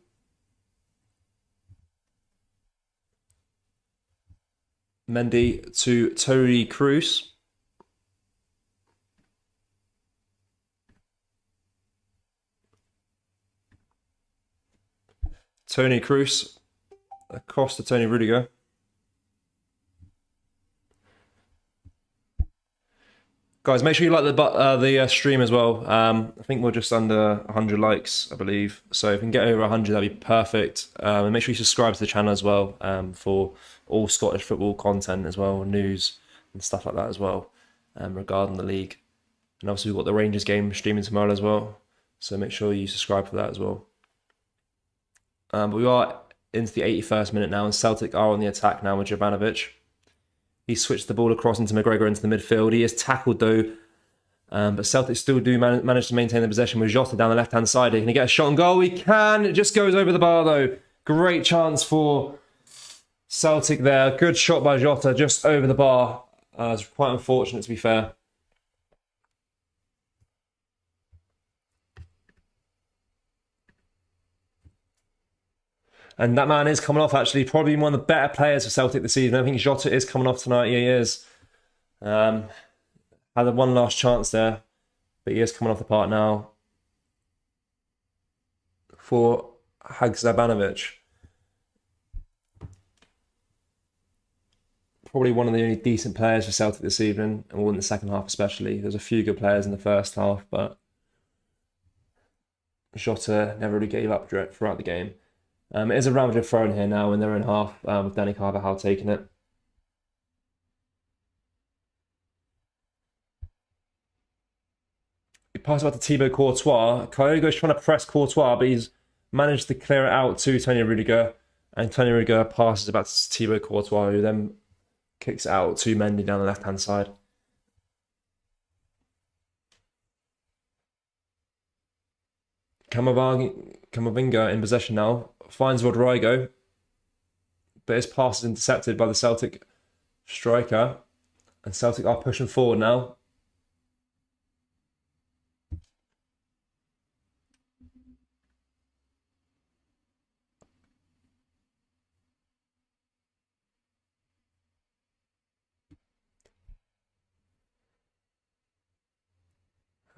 Mendy to Toni Kroos. Toni Kroos across to Tony Rudiger. Guys, make sure you like the stream as well. I think we're just under 100 likes, I believe. So if we can get over 100, that'd be perfect. And make sure you subscribe to the channel as well for all Scottish football content as well, news and stuff like that as well regarding the league. And obviously we've got the Rangers game streaming tomorrow as well. So make sure you subscribe for that as well. But we are into the 81st minute now, and Celtic are on the attack now with Jovanovic. He switched the ball across into McGregor into the midfield. He is tackled though, but Celtic still do manage to maintain the possession with Jota down the left-hand side. Can he get a shot on goal? He can. It just goes over the bar though. Great chance for Celtic there. Good shot by Jota, just over the bar. It's quite unfortunate, to be fair. And that man is coming off, actually. Probably one of the better players for Celtic this season. I think Jota is coming off tonight. Yeah, he is. Had one last chance there. But he is coming off the park now for Haksabanovic. Probably one of the only decent players for Celtic this evening, and in the second half especially. There's a few good players in the first half, but Jota never really gave up throughout the game. It is a Real Madrid throw in here now, and they're in half with Danny Carvajal taking it. He passes back to Thibaut Courtois. Kyogo's trying to press Courtois, but he's managed to clear it out to Tony Rudiger. And Tony Rudiger passes it back to Thibaut Courtois, who then kicks it out to Mendy down the left-hand side. Camavinga in possession now. Finds Rodrigo, but his pass is intercepted by the Celtic striker, and Celtic are pushing forward now.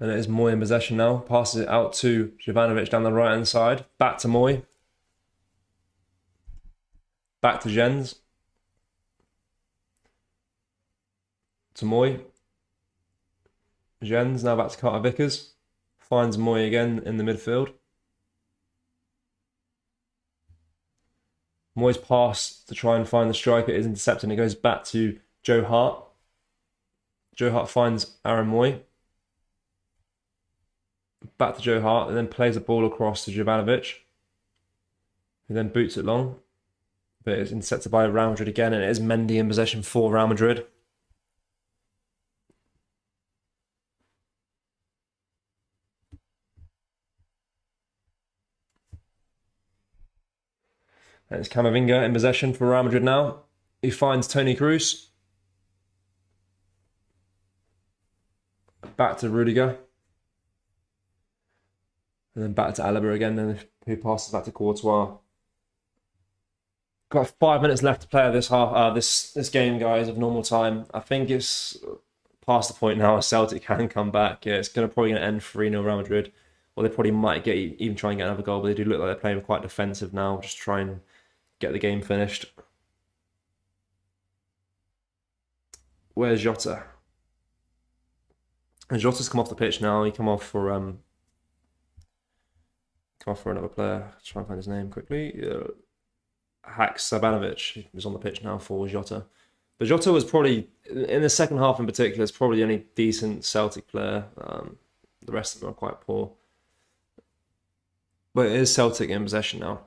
And it is Moy in possession now. Passes it out to Jovanovic down the right-hand side. Back to Moy. Back to Jens. To Moy. Jens now back to Carter Vickers. Finds Moy again in the midfield. Moy's pass to try and find the striker is intercepted and it goes back to Joe Hart. Joe Hart finds Aaron Moy. Back to Joe Hart and then plays the ball across to Jovanovic, who then boots it long. But it's intercepted by Real Madrid again, and it is Mendy in possession for Real Madrid. And it's Camavinga in possession for Real Madrid now. He finds Toni Kroos. Back to Rudiger. And then back to Alaba again, who passes back to Courtois. Got 5 minutes left to play this this game, guys, of normal time. I think it's past the point now. Celtic can come back. Yeah, it's probably going to end 3-0 Real Madrid. Or they probably might even try and get another goal, but they do look like they're playing quite defensive now. Just try and get the game finished. Where's Jota? And Jota's come off the pitch now. He come off for another player. Let's try and find his name quickly. Haksabanovic was on the pitch now for Jota. But Jota was probably, in the second half in particular, is probably the only decent Celtic player. The rest of them are quite poor. But it is Celtic in possession now.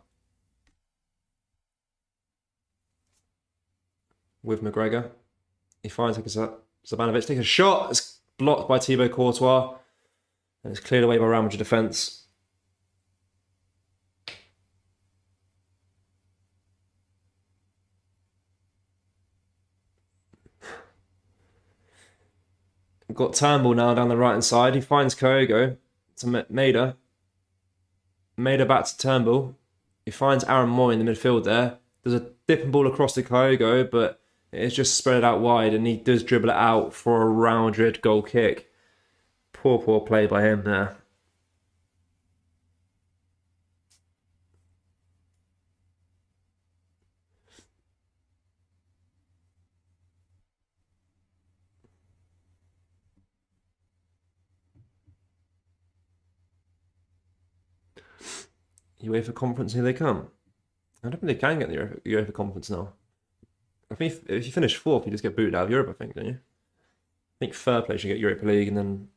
With McGregor. He finds Haksabanovic, takes a shot. It's blocked by Thibaut Courtois. And it's cleared away by Real Madrid defence. We've got Turnbull now down the right-hand side. He finds Kyogo to Maeda. Maeda back to Turnbull. He finds Aaron Moy in the midfield there. There's a dipping ball across to Kyogo, but it's just spread out wide, and he does dribble it out for a Real Madrid goal kick. Poor play by him there. UEFA Conference, here they come. I don't think they can get the UEFA Conference now. I think if you finish fourth, you just get booted out of Europe, I think, don't you? I think third place you get Europa League, and then...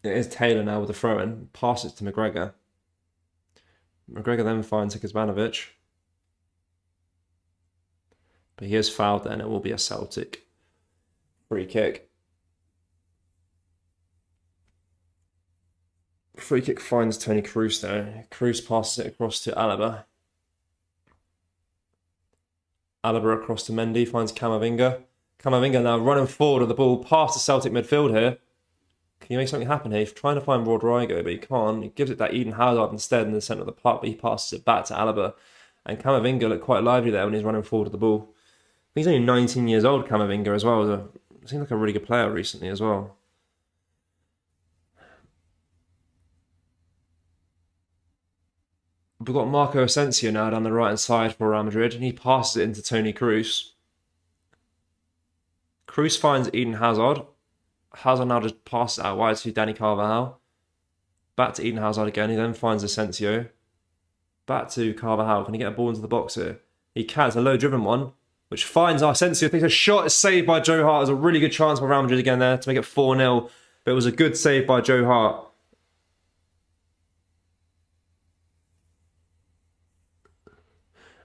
It is Taylor now with the throw-in. Passes to McGregor. McGregor then finds Haksabanovic. But he is fouled there, and it will be a Celtic free kick. Free kick finds Toni Kroos though. Kroos passes it across to Alaba. Alaba across to Mendy, finds Camavinga. Camavinga now running forward with the ball past the Celtic midfield here. Can you make something happen here? He's trying to find Rodrigo, but he can't. He gives it that Eden Hazard instead in the centre of the park, but he passes it back to Alaba. And Camavinga looked quite lively there when he's running forward with the ball. He's only 19 years old, Camavinga, as well. Seems like a really good player recently as well. We've got Marco Asensio now down the right-hand side for Real Madrid, and he passes it into Toni Kroos. Kroos finds Eden Hazard. Hazard now just passes it out wide to Dani Carvajal. Back to Eden Hazard again. He then finds Asensio. Back to Carvajal. Can he get a ball into the box here? He can. It's a low-driven one, which finds Asensio. I think a shot is saved by Joe Hart. It was a really good chance for Real Madrid again there to make it 4-0. But it was a good save by Joe Hart.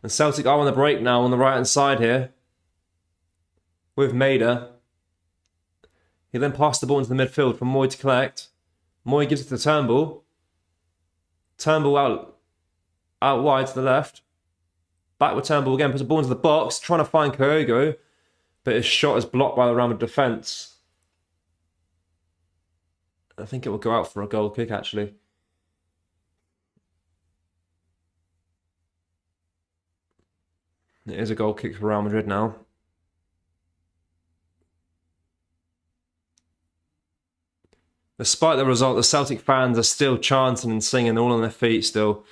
And Celtic are on the break now on the right-hand side here. With Maeda. He then passed the ball into the midfield for Moy to collect. Moy gives it to Turnbull. Turnbull out wide to the left. Back with Turnbull again, puts the ball into the box, trying to find Kyogo, but his shot is blocked by the Real Madrid defence. I think it will go out for a goal kick, actually. It is a goal kick for Real Madrid now. Despite the result, the Celtic fans are still chanting and singing, all on their feet still.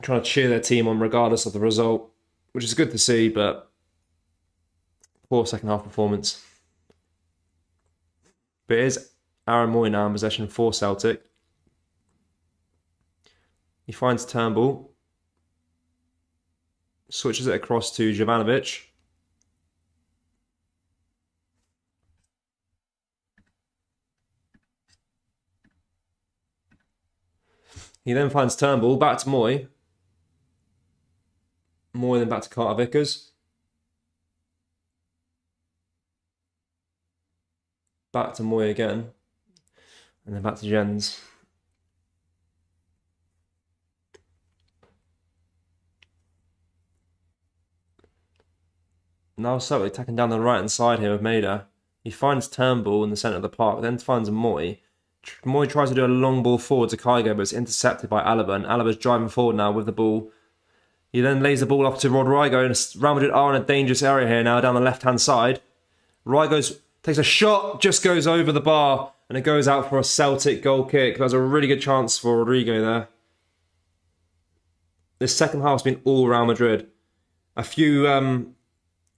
trying to cheer their team on regardless of the result, which is good to see, but poor second half performance. But it is Aaron Moy now in possession for Celtic. He finds Turnbull. Switches it across to Jovanovic. He then finds Turnbull, back to Moy. Moy then back to Carter Vickers. Back to Moy again. And then back to Jens. Now Celtic attacking down the right-hand side here with Maida. He finds Turnbull in the centre of the park, then finds Moy. Moy tries to do a long ball forward to Kygo, but it's intercepted by Alaba, and Alaba's driving forward now with the ball. He then lays the ball off to Rodrigo, and Real Madrid are in a dangerous area here now down the left-hand side. Rodrigo takes a shot, just goes over the bar, and it goes out for a Celtic goal kick. That was a really good chance for Rodrigo there. This second half's been all Real Madrid. A few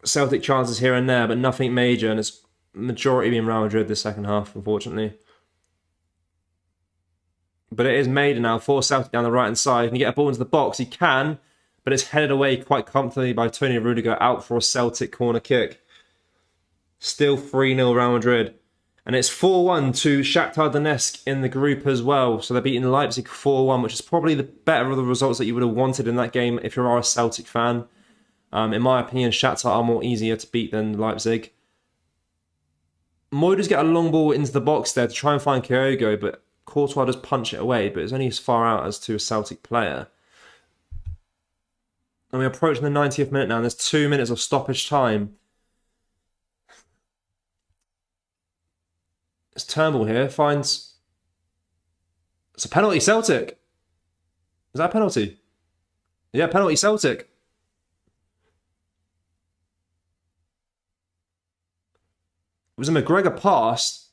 Celtic chances here and there, but nothing major, and it's majority being Real Madrid this second half, unfortunately. But it is Maida now for Celtic down the right-hand side. Can he get a ball into the box? He can, but it's headed away quite comfortably by Tony Rudiger out for a Celtic corner kick. Still 3-0 Real Madrid. And it's 4-1 to Shakhtar Donetsk in the group as well. So they're beating Leipzig 4-1, which is probably the better of the results that you would have wanted in that game if you are a Celtic fan. In my opinion, Shakhtar are more easier to beat than Leipzig. Moy does get a long ball into the box there to try and find Kyogo, but Courtois does punch it away, but it's only as far out as to a Celtic player. And we're approaching the 90th minute now, and there's 2 minutes of stoppage time. It's Turnbull here, finds... It's a penalty, Celtic! Is that a penalty? Yeah, penalty, Celtic. It was a McGregor pass.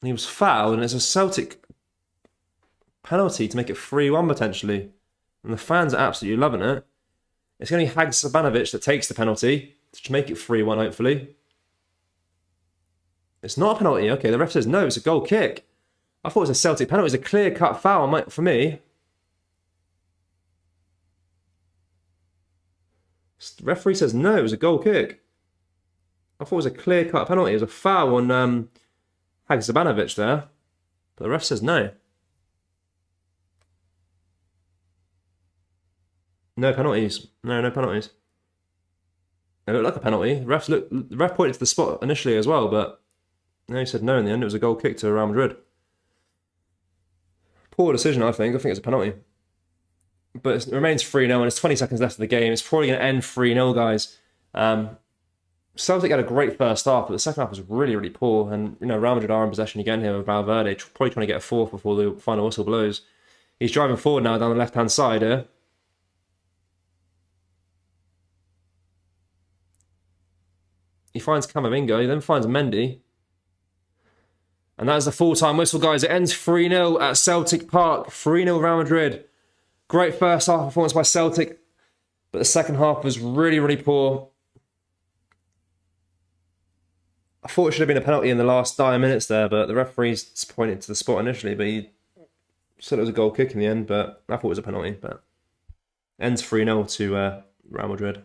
And he was fouled, and it's a Celtic penalty to make it 3-1 potentially. And the fans are absolutely loving it. It's going to be Haksabanovic that takes the penalty to make it 3-1, hopefully. It's not a penalty. Okay, the ref says no, it's a goal kick. I thought it was a Celtic penalty. It's a clear-cut foul for me. The referee says no, it was a goal kick. I thought it was a clear-cut penalty. It was a foul on Haksabanovic there. But the ref says no. No penalties. No penalties. It looked like a penalty. The ref pointed to the spot initially as well, but he said no in the end. It was a goal kick to Real Madrid. Poor decision, I think. I think it's a penalty. But it remains 3-0, and it's 20 seconds left of the game. It's probably going to end 3-0, guys. Celtic had a great first half, but the second half was really, really poor. And, Real Madrid are in possession again here with Valverde, probably trying to get a fourth before the final whistle blows. He's driving forward now down the left-hand side here. He finds Camavinga, he then finds Mendy. And that is the full-time whistle, guys. It ends 3-0 at Celtic Park. 3-0 Real Madrid. Great first half performance by Celtic, but the second half was really, really poor. I thought it should have been a penalty in the last 9 minutes there, but the referee's pointed to the spot initially, but he said it was a goal kick in the end, but I thought it was a penalty. But ends 3-0 to Real Madrid.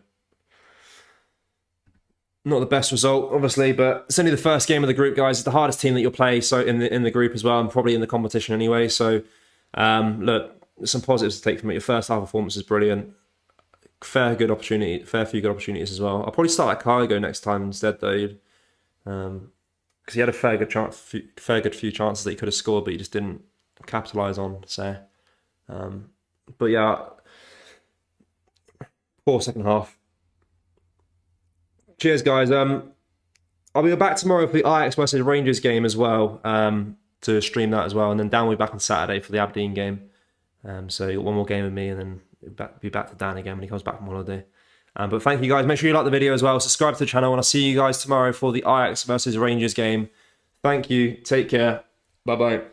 Not the best result, obviously, but it's only the first game of the group, guys. It's the hardest team that you'll play so in the group as well, and probably in the competition anyway. So, look, there's some positives to take from it. Your first half performance is brilliant. Fair few good opportunities as well. I'll probably start at Kygo next time instead, though, because he had a fair good few chances that he could have scored, but he just didn't capitalise on. So, but yeah, poor second half. Cheers, guys. I'll be back tomorrow for the Ajax versus Rangers game as well, to stream that as well, and then Dan will be back on Saturday for the Aberdeen game. So you got one more game with me, and then be back to Dan again when he comes back from holiday. But thank you, guys. Make sure you like the video as well. Subscribe to the channel, and I'll see you guys tomorrow for the Ajax versus Rangers game. Thank you. Take care. Bye bye.